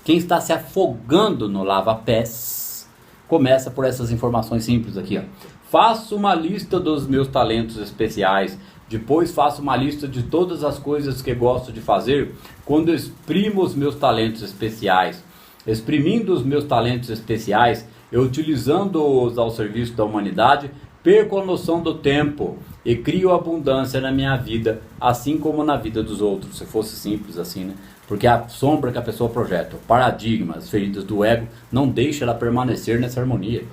Quem está se afogando no lava-pés, começa por essas informações simples aqui. Faço uma lista dos meus talentos especiais. Depois faço uma lista de todas as coisas que gosto de fazer quando exprimo os meus talentos especiais. Exprimindo os meus talentos especiais, eu utilizando-os ao serviço da humanidade, perco a noção do tempo e crio abundância na minha vida, assim como na vida dos outros. Se fosse simples assim, né? Porque a sombra que a pessoa projeta, o paradigma, as feridas do ego, não deixa ela permanecer nessa harmonia.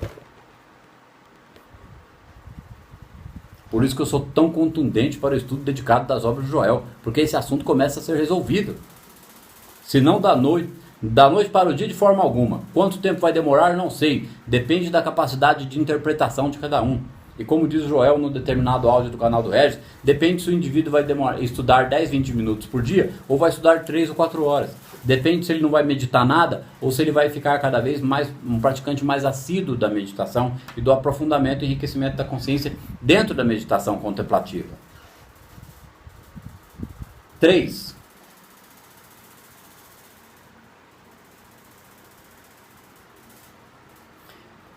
Por isso que eu sou tão contundente para o estudo dedicado das obras de Joel, porque esse assunto começa a ser resolvido. Se não da noite para o dia de forma alguma. Quanto tempo vai demorar, não sei. Depende da capacidade de interpretação de cada um. E como diz o Joel no determinado áudio do canal do Regis, depende se o indivíduo vai estudar 10, 20 minutos por dia ou vai estudar 3 ou 4 horas. Depende se ele não vai meditar nada ou se ele vai ficar cada vez mais um praticante mais assíduo da meditação e do aprofundamento e enriquecimento da consciência dentro da meditação contemplativa. 3.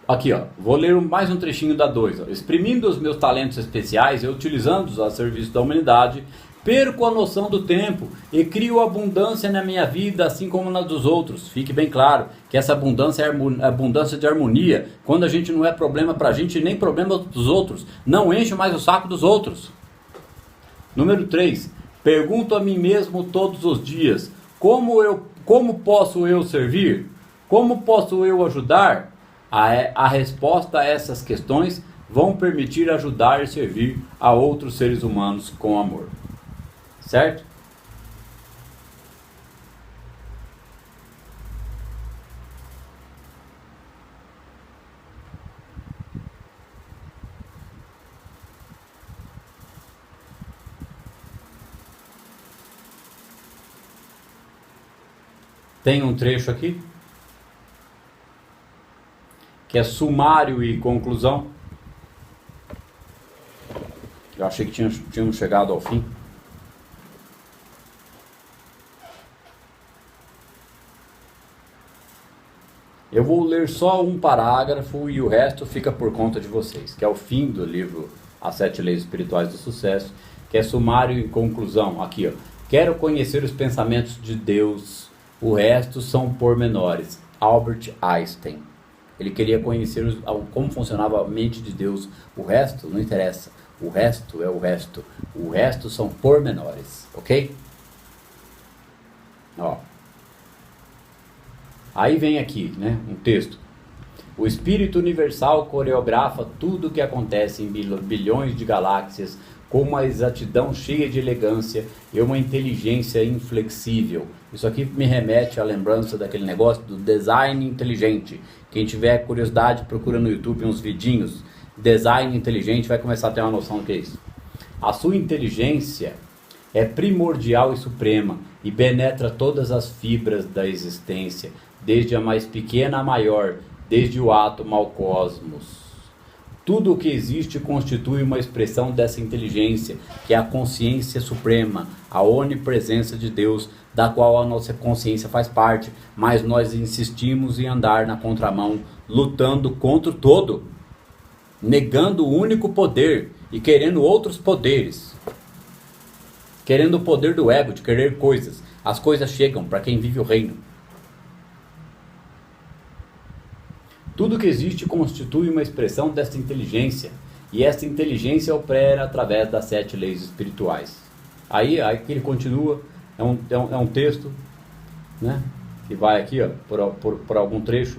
Aqui, ó, vou ler mais um trechinho da 2. Exprimindo os meus talentos especiais e utilizando-os a serviço da humanidade, perco a noção do tempo e crio abundância na minha vida, assim como na dos outros. Fique bem claro que essa abundância é abundância de harmonia, quando a gente não é problema pra gente nem problema dos outros. Não enche mais o saco dos outros. Número 3. Pergunto a mim mesmo todos os dias, como posso eu servir? Como posso eu ajudar? A resposta a essas questões vão permitir ajudar e servir a outros seres humanos com amor. Certo? Tem um trecho aqui que é sumário e conclusão. Eu achei que tínhamos chegado ao fim. Eu vou ler só um parágrafo e o resto fica por conta de vocês, que é o fim do livro As 7 Leis Espirituais do Sucesso, que é sumário e conclusão. Aqui, ó. Quero conhecer os pensamentos de Deus, o resto são pormenores. Albert Einstein. Ele queria conhecer como funcionava a mente de Deus. O resto não interessa. O resto é o resto. O resto são pormenores. Ok? Ó. Aí vem aqui, né, um texto. O Espírito Universal coreografa tudo o que acontece em bilhões de galáxias com uma exatidão cheia de elegância e uma inteligência inflexível. Isso aqui me remete à lembrança daquele negócio do design inteligente. Quem tiver curiosidade, procura no YouTube uns vidinhos. Design inteligente, vai começar a ter uma noção do que é isso. A sua inteligência é primordial e suprema e penetra todas as fibras da existência, desde a mais pequena à maior, desde o átomo ao cosmos. Tudo o que existe constitui uma expressão dessa inteligência, que é a consciência suprema, a onipresença de Deus, da qual a nossa consciência faz parte, mas nós insistimos em andar na contramão, lutando contra o todo, negando o único poder e querendo outros poderes, querendo o poder do ego, de querer coisas. As coisas chegam para quem vive o reino. Tudo que existe constitui uma expressão dessa inteligência, e essa inteligência opera através das 7 leis espirituais. Aí que ele continua, é um texto, né, que vai aqui, ó, por algum trecho.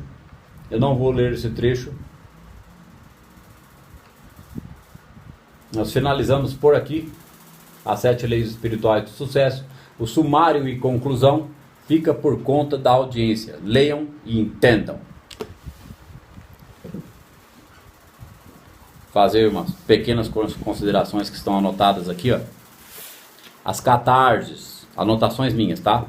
Eu não vou ler esse trecho. Nós finalizamos por aqui as 7 leis espirituais do sucesso. O sumário e conclusão fica por conta da audiência. Leiam e entendam. Fazer umas pequenas considerações que estão anotadas aqui, ó. As catarses, anotações minhas, tá?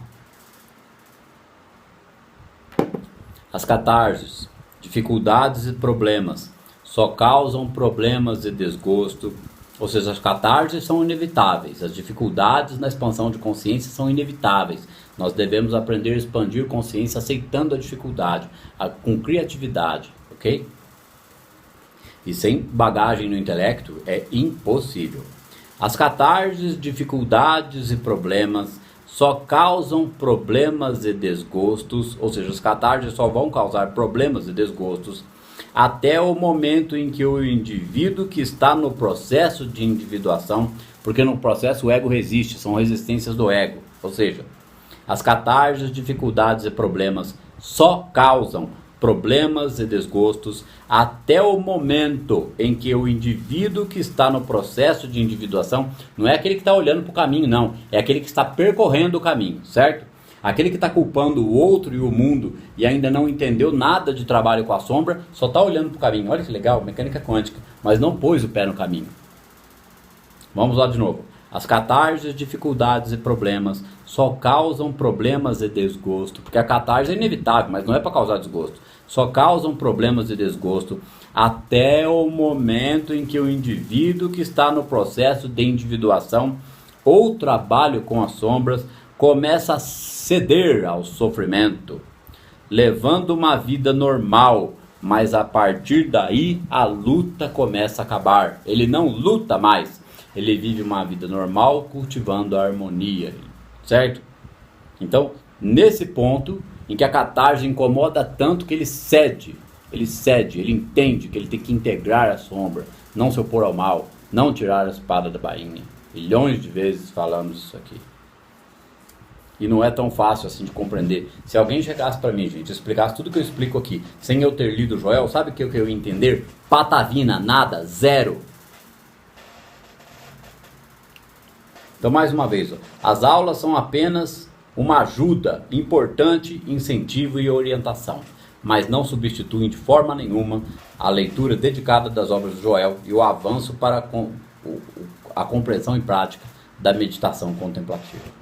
As catarses, dificuldades e problemas, só causam problemas e desgosto. Ou seja, as catarses são inevitáveis, as dificuldades na expansão de consciência são inevitáveis. Nós devemos aprender a expandir consciência aceitando a dificuldade, com criatividade, ok? E sem bagagem no intelecto é impossível. As catarses, dificuldades e problemas só causam problemas e desgostos, ou seja, os catarses só vão causar problemas e desgostos até o momento em que o indivíduo que está no processo de individuação, porque no processo o ego resiste, são resistências do ego, ou seja, as catarses, dificuldades e problemas só causam problemas e desgostos até o momento em que o indivíduo que está no processo de individuação, não é aquele que está olhando para o caminho, não, é aquele que está percorrendo o caminho, certo? Aquele que está culpando o outro e o mundo e ainda não entendeu nada de trabalho com a sombra, só está olhando para o caminho. Olha que legal, mecânica quântica, mas não pôs o pé no caminho. Vamos lá de novo. As catarses, dificuldades e problemas só causam problemas e desgosto, porque a catarse é inevitável, mas não é para causar desgosto. Só causam problemas e desgosto até o momento em que o indivíduo que está no processo de individuação ou trabalho com as sombras começa a ceder ao sofrimento, levando uma vida normal, mas a partir daí a luta começa a acabar. Ele não luta mais, ele vive uma vida normal cultivando a harmonia, certo? Então, nesse ponto em que a catarse incomoda tanto que ele cede, ele entende que ele tem que integrar a sombra, não se opor ao mal, não tirar a espada da bainha. Milhões de vezes falamos isso aqui. E não é tão fácil assim de compreender. Se alguém chegasse para mim, gente, explicasse tudo que eu explico aqui, sem eu ter lido o Joel, sabe o que eu ia entender? Patavina, nada, zero. Então, mais uma vez, as aulas são apenas uma ajuda importante, incentivo e orientação, mas não substituem de forma nenhuma a leitura dedicada das obras do Joel e o avanço para a compreensão e prática da meditação contemplativa.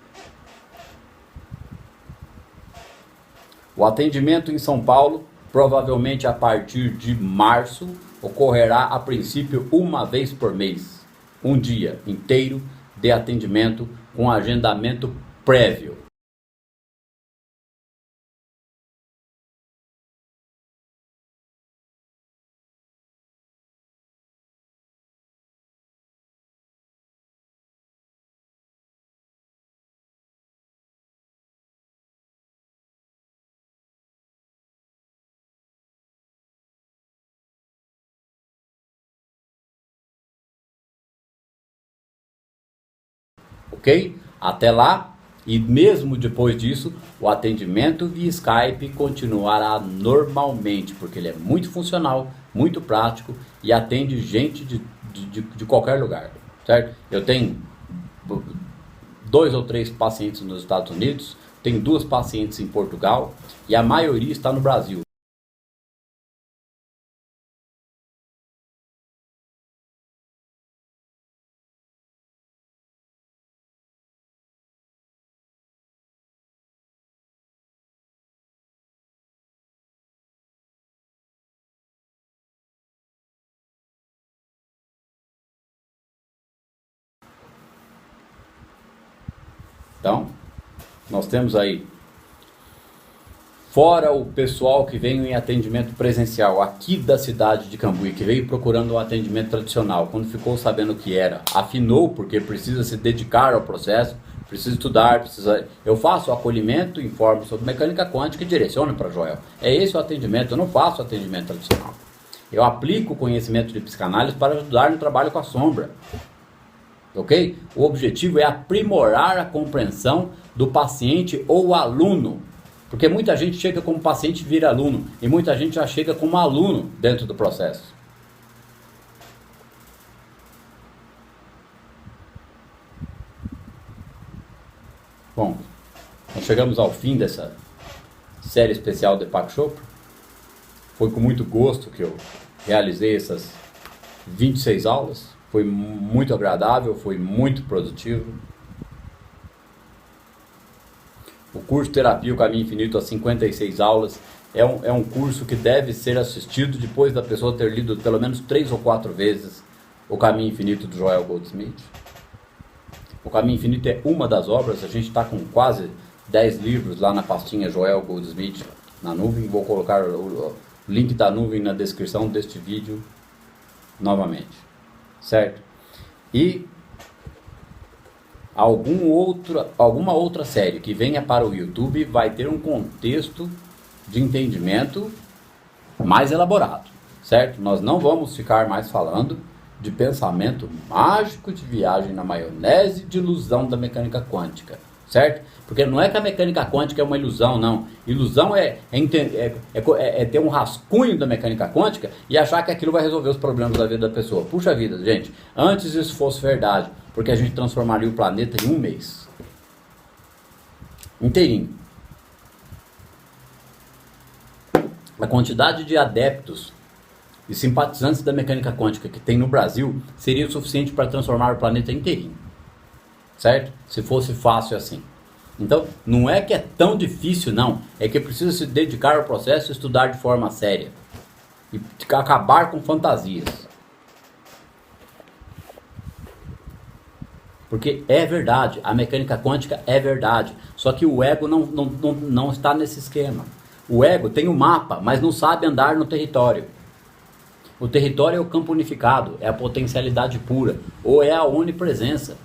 O atendimento em São Paulo, provavelmente a partir de março, ocorrerá a princípio uma vez por mês, um dia inteiro de atendimento com agendamento prévio. Ok? Até lá, e mesmo depois disso, o atendimento via Skype continuará normalmente, porque ele é muito funcional, muito prático e atende gente de qualquer lugar, certo? Eu tenho 2 ou 3 pacientes nos Estados Unidos, tenho 2 pacientes em Portugal e a maioria está no Brasil. Então, nós temos aí, fora o pessoal que veio em atendimento presencial aqui da cidade de Cambuí, que veio procurando um atendimento tradicional, quando ficou sabendo o que era, afinou porque precisa se dedicar ao processo, precisa estudar, eu faço o acolhimento, informo sobre mecânica quântica e direciono para Joel. É esse o atendimento, eu não faço atendimento tradicional. Eu aplico o conhecimento de psicanálise para ajudar no trabalho com a sombra. Ok? O objetivo é aprimorar a compreensão do paciente ou aluno. Porque muita gente chega como paciente e vira aluno. E muita gente já chega como aluno dentro do processo. Bom, nós chegamos ao fim dessa série especial de Deepak Chopra. Foi com muito gosto que eu realizei essas 26 aulas. Foi muito agradável, foi muito produtivo. O curso Terapia o Caminho Infinito, as 56 aulas, é um curso que deve ser assistido depois da pessoa ter lido pelo menos 3 ou 4 vezes O Caminho Infinito do Joel Goldsmith. O Caminho Infinito é uma das obras, a gente está com quase 10 livros lá na pastinha Joel Goldsmith na nuvem. Vou colocar o link da nuvem na descrição deste vídeo novamente. Certo? E alguma outra série que venha para o YouTube vai ter um contexto de entendimento mais elaborado, certo? Nós não vamos ficar mais falando de pensamento mágico, de viagem na maionese, de ilusão da mecânica quântica, certo? Porque não é que a mecânica quântica é uma ilusão, não. Ilusão é ter um rascunho da mecânica quântica e achar que aquilo vai resolver os problemas da vida da pessoa. Puxa vida, gente, antes isso fosse verdade, porque a gente transformaria o planeta em um mês. Inteirinho. a quantidade de adeptos e simpatizantes da mecânica quântica que tem no Brasil seria o suficiente para transformar o planeta inteirinho, certo? Se fosse fácil assim. Então, não é que é tão difícil, não. É que precisa se dedicar ao processo e estudar de forma séria. E acabar com fantasias. Porque é verdade, a mecânica quântica é verdade. Só que o ego não está nesse esquema. O ego tem um mapa, mas não sabe andar no território. O território é o campo unificado, é a potencialidade pura, ou é a onipresença.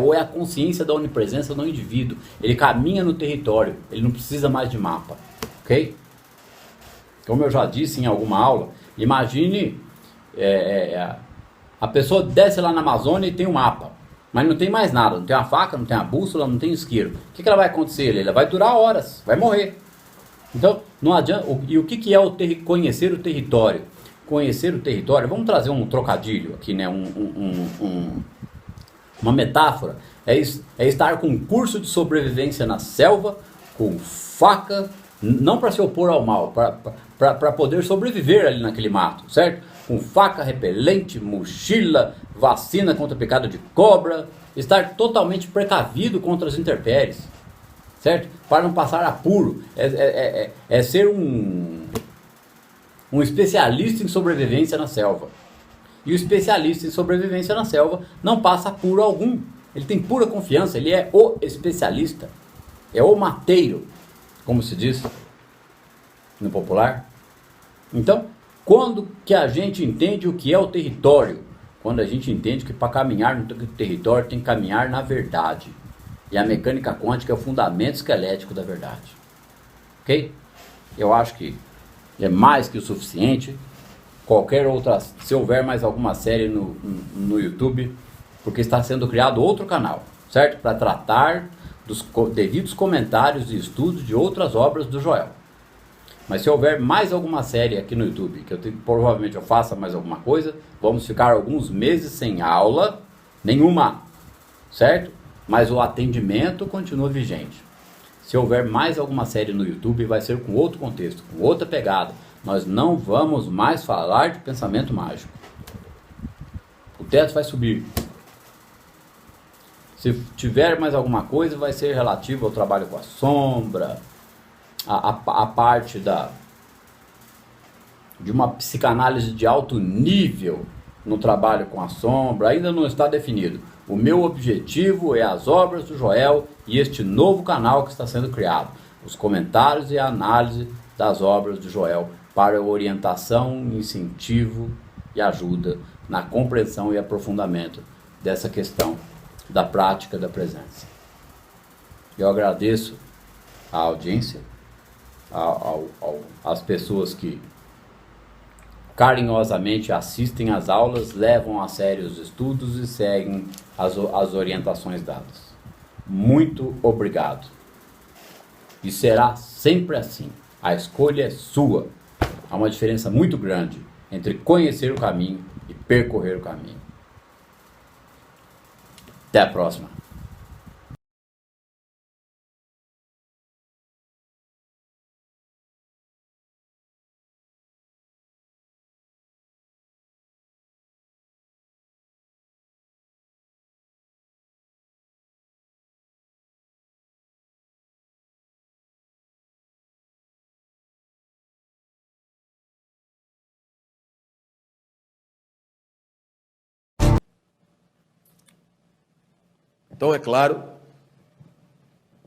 Ou é a consciência da onipresença do indivíduo. Ele caminha no território, ele não precisa mais de mapa, ok? Como eu já disse em alguma aula, imagine a pessoa desce lá na Amazônia e tem um mapa, mas não tem mais nada, não tem uma faca, não tem a bússola, não tem isqueiro. O que ela vai acontecer? Ela vai durar horas, vai morrer. Então, não adianta. E o que é conhecer o território? Conhecer o território, vamos trazer um trocadilho aqui, né? Uma metáfora é estar com um curso de sobrevivência na selva, com faca, não para se opor ao mal, para poder sobreviver ali naquele mato, certo? Com faca, repelente, mochila, vacina contra picada de cobra, estar totalmente precavido contra as intempéries, certo? Para não passar apuro, é ser um especialista em sobrevivência na selva. E o especialista em sobrevivência na selva não passa apuro algum. Ele tem pura confiança, ele é o especialista. É o mateiro, como se diz no popular. Então, quando que a gente entende o que é o território? Quando a gente entende que para caminhar no território tem que caminhar na verdade. E a mecânica quântica é o fundamento esquelético da verdade. Ok? Eu acho que é mais que o suficiente. Qualquer outra, se houver mais alguma série no YouTube, porque está sendo criado outro canal, certo? Para tratar dos devidos comentários e estudos de outras obras do Joel. Mas se houver mais alguma série aqui no YouTube, que provavelmente eu faça mais alguma coisa, vamos ficar alguns meses sem aula, nenhuma, certo? Mas o atendimento continua vigente. Se houver mais alguma série no YouTube, vai ser com outro contexto, com outra pegada. Nós não vamos mais falar de pensamento mágico. O teto vai subir. Se tiver mais alguma coisa, vai ser relativo ao trabalho com a sombra, a parte de uma psicanálise de alto nível no trabalho com a sombra. Ainda não está definido. O meu objetivo é as obras do Joel e este novo canal que está sendo criado. Os comentários e a análise das obras do Joel para orientação, incentivo e ajuda na compreensão e aprofundamento dessa questão da prática da presença. Eu agradeço a audiência, às pessoas que carinhosamente assistem às aulas, levam a sério os estudos e seguem as orientações dadas. Muito obrigado. E será sempre assim. A escolha é sua. Há uma diferença muito grande entre conhecer o caminho e percorrer o caminho. Até a próxima. Então, é claro,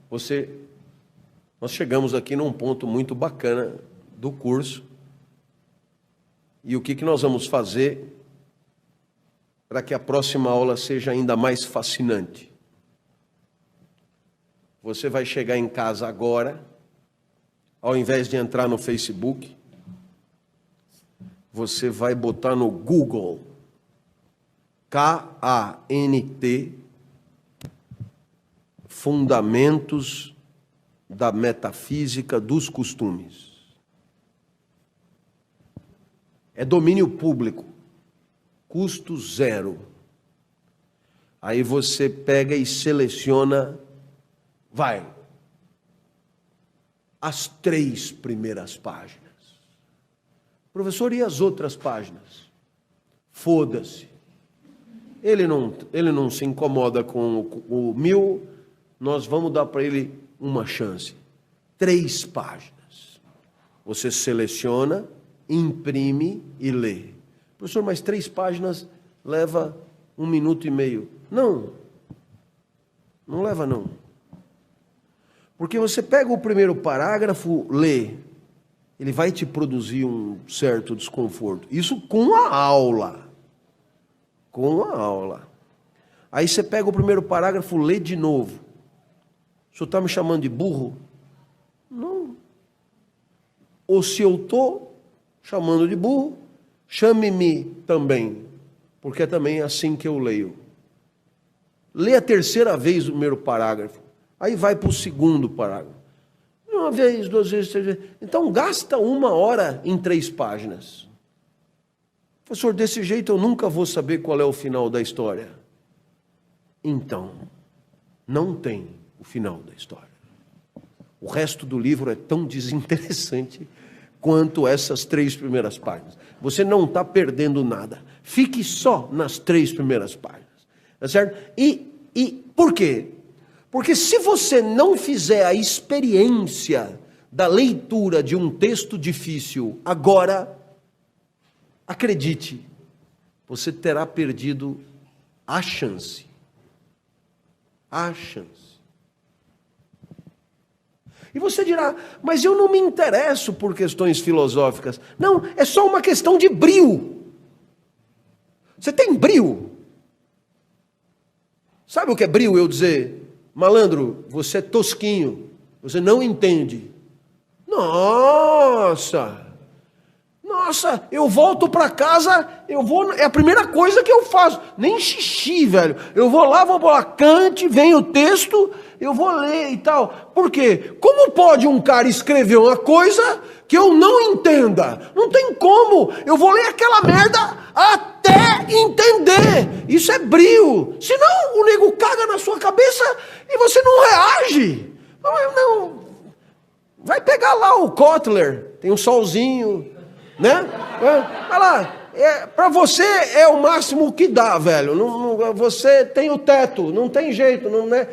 nós chegamos aqui num ponto muito bacana do curso. E o que nós vamos fazer para que a próxima aula seja ainda mais fascinante? Você vai chegar em casa agora, ao invés de entrar no Facebook, você vai botar no Google, KANT, Fundamentos da Metafísica dos Costumes. É domínio público, custo zero. Aí você pega e seleciona, as 3 primeiras páginas. Professor, e as outras páginas? Foda-se. Ele não se incomoda com o 1000, nós vamos dar para ele uma chance. 3 páginas. Você seleciona, imprime e lê. Professor, mas 3 páginas leva 1 minuto e meio. Não leva não. Porque você pega o primeiro parágrafo, lê, ele vai te produzir um certo desconforto. Isso com a aula. Com a aula. Aí você pega o primeiro parágrafo, lê de novo. O senhor está me chamando de burro? Não. Ou se eu estou chamando de burro, chame-me também, porque é também assim que eu leio. Lê a 3ª vez o primeiro parágrafo, aí vai para o 2º parágrafo. 1 vez, 2 vezes, 3 vezes. Então gasta 1 hora em 3 páginas. Professor, desse jeito eu nunca vou saber qual é o final da história. Então, não tem o final da história. O resto do livro é tão desinteressante quanto essas 3 primeiras páginas. Você não está perdendo nada. Fique só nas 3 primeiras páginas. Tá certo? E por quê? Porque se você não fizer a experiência da leitura de um texto difícil agora, acredite, você terá perdido a chance. A chance. E você dirá, mas eu não me interesso por questões filosóficas. Não, é só uma questão de brio. Você tem brio? Sabe o que é brio? Eu dizer, malandro, você é tosquinho, você não entende. Nossa, eu volto para casa, é a primeira coisa que eu faço, nem xixi, velho. Eu vou lá, Kant, vem o texto, eu vou ler e tal. Por quê? Como pode um cara escrever uma coisa que eu não entenda? Não tem como. Eu vou ler aquela merda até entender. Isso é brio. Senão o nego caga na sua cabeça e você não reage. Não. Vai pegar lá o Kotler, tem um solzinho, né? Vai lá. Para você é o máximo que dá, velho. Você tem o teto, não tem jeito. Não, né?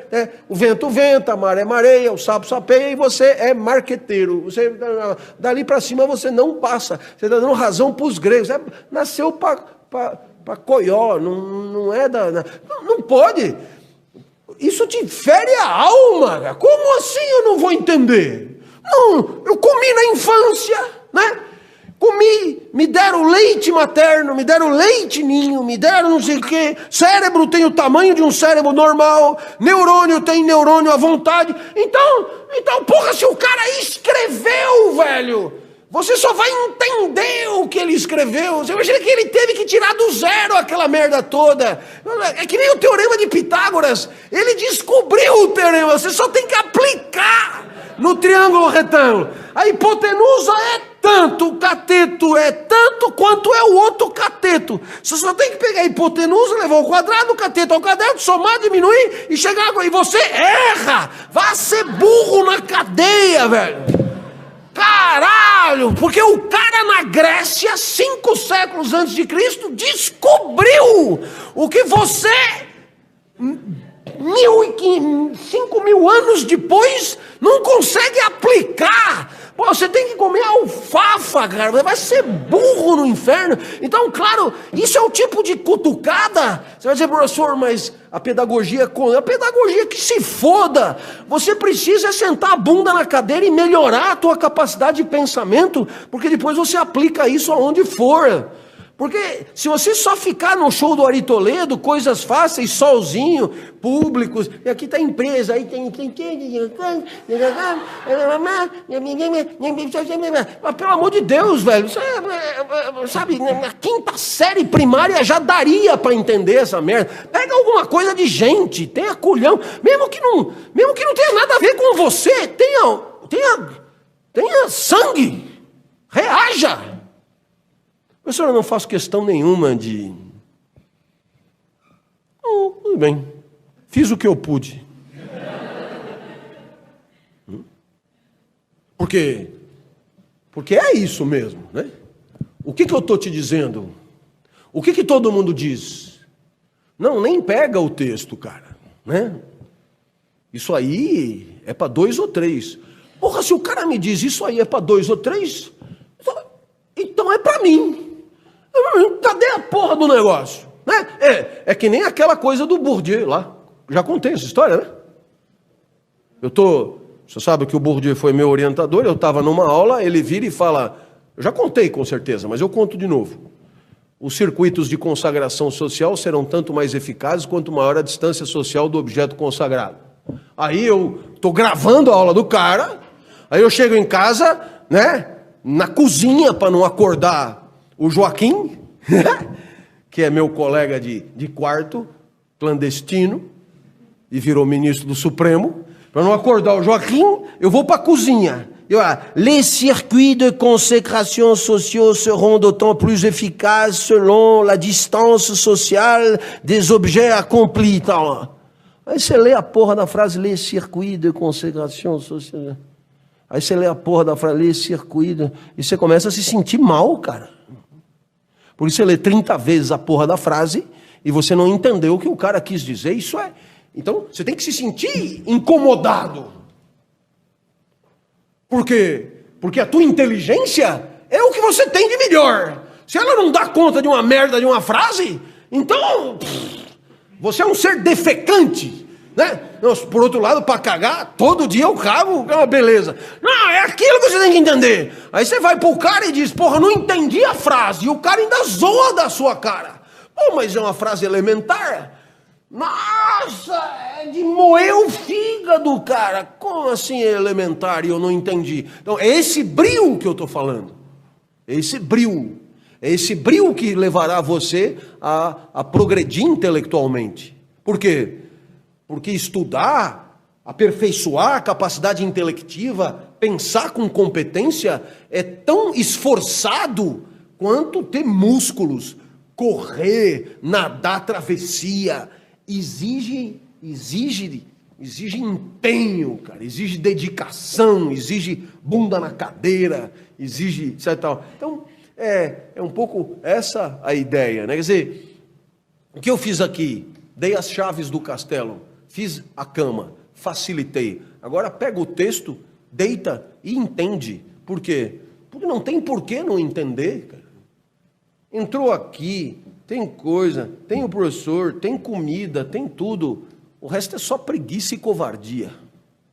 O vento venta, a maré mareia, o sapo sapeia e você é marqueteiro. Você, dali para cima você não passa. Você está dando razão para os gregos. Você nasceu para coió, não é da... Não pode. Isso te fere a alma. Como assim eu não vou entender? Não, eu comi na infância, né? Comi, me deram leite materno, me deram leite ninho, me deram não sei o quê. Cérebro tem o tamanho de um cérebro normal, neurônio tem neurônio à vontade. Então, porra, se o cara escreveu, velho, você só vai entender o que ele escreveu. Você imagina que ele teve que tirar do zero aquela merda toda. É que nem o teorema de Pitágoras. Ele descobriu o teorema, você só tem que aplicar no triângulo retângulo. A hipotenusa é tanto, o cateto é tanto quanto é o outro cateto. Você só tem que pegar a hipotenusa, levar o quadrado, o cateto ao quadrado, somar, diminuir e chegar agora. E você erra! Vá ser burro na cadeia, velho! Caralho! Porque o cara na Grécia, 5 séculos antes de Cristo, descobriu o que você... 5.000 anos depois, não consegue aplicar. Pô, você tem que comer alfafa, cara. Você vai ser burro no inferno. Então, claro, isso é o tipo de cutucada. Você vai dizer, professor, mas a pedagogia que se foda. Você precisa sentar a bunda na cadeira e melhorar a tua capacidade de pensamento, porque depois você aplica isso aonde for. Porque se você só ficar no show do Ari Toledo, coisas fáceis, solzinho, públicos, e aqui está a empresa, aí tem... Mas pelo amor de Deus, velho, sabe, na 5ª série primária já daria para entender essa merda. Pega alguma coisa de gente, tenha culhão, mesmo que não tenha nada a ver com você, tenha sangue, reaja. Professor, eu não faço questão nenhuma de... tudo bem, fiz o que eu pude. Porque é isso mesmo, né? O que eu estou te dizendo? O que todo mundo diz? Não, nem pega o texto, cara, né? Isso aí é para 2 ou 3. Porra, se o cara me diz isso aí é para 2 ou 3, então é para mim. Cadê a porra do negócio? Né? É que nem aquela coisa do Bourdieu lá. Já contei essa história, né? Você sabe que o Bourdieu foi meu orientador, eu estava numa aula, ele vira e fala, eu já contei com certeza, mas eu conto de novo. Os circuitos de consagração social serão tanto mais eficazes quanto maior a distância social do objeto consagrado. Aí eu estou gravando a aula do cara, aí eu chego em casa, né, na cozinha para não acordar o Joaquim, que é meu colega de quarto, clandestino, e virou ministro do Supremo. Para não acordar o Joaquim, eu vou para a cozinha. Les circuits de consécration sociaux seront d'autant plus efficaces selon la distance sociale des objets accomplis. Então, aí você lê a porra da frase, les circuits de consécration sociale. Aí você lê a porra da frase, les circuits de... E você começa a se sentir mal, cara. Por isso você lê 30 vezes a porra da frase e você não entendeu o que o cara quis dizer. Isso é... Então, você tem que se sentir incomodado. Por quê? Porque a tua inteligência é o que você tem de melhor. Se ela não dá conta de uma merda de uma frase, então você é um ser defecante, né? Por outro lado, para cagar, todo dia eu cago, é uma beleza. Não, é aquilo que você tem que entender. Aí você vai pro cara e diz, porra, não entendi a frase. E o cara ainda zoa da sua cara. Pô, mas é uma frase elementar. Nossa, é de moer o fígado, cara. Como assim é elementar e eu não entendi? Então, é esse brio que eu estou falando. É esse brio. É esse brio que levará você a progredir intelectualmente. Por quê? Porque estudar, aperfeiçoar a capacidade intelectiva, pensar com competência, é tão esforçado quanto ter músculos, correr, nadar travessia. Exige empenho, cara, exige dedicação, exige bunda na cadeira, exige etc. Tal. Então, é um pouco essa a ideia, né? Quer dizer, o que eu fiz aqui? Dei as chaves do castelo, fiz a cama, facilitei. Agora pega o texto, deita e entende. Por quê? Porque não tem por que não entender, cara. Entrou aqui, tem coisa, tem o professor, tem comida, tem tudo. O resto é só preguiça e covardia.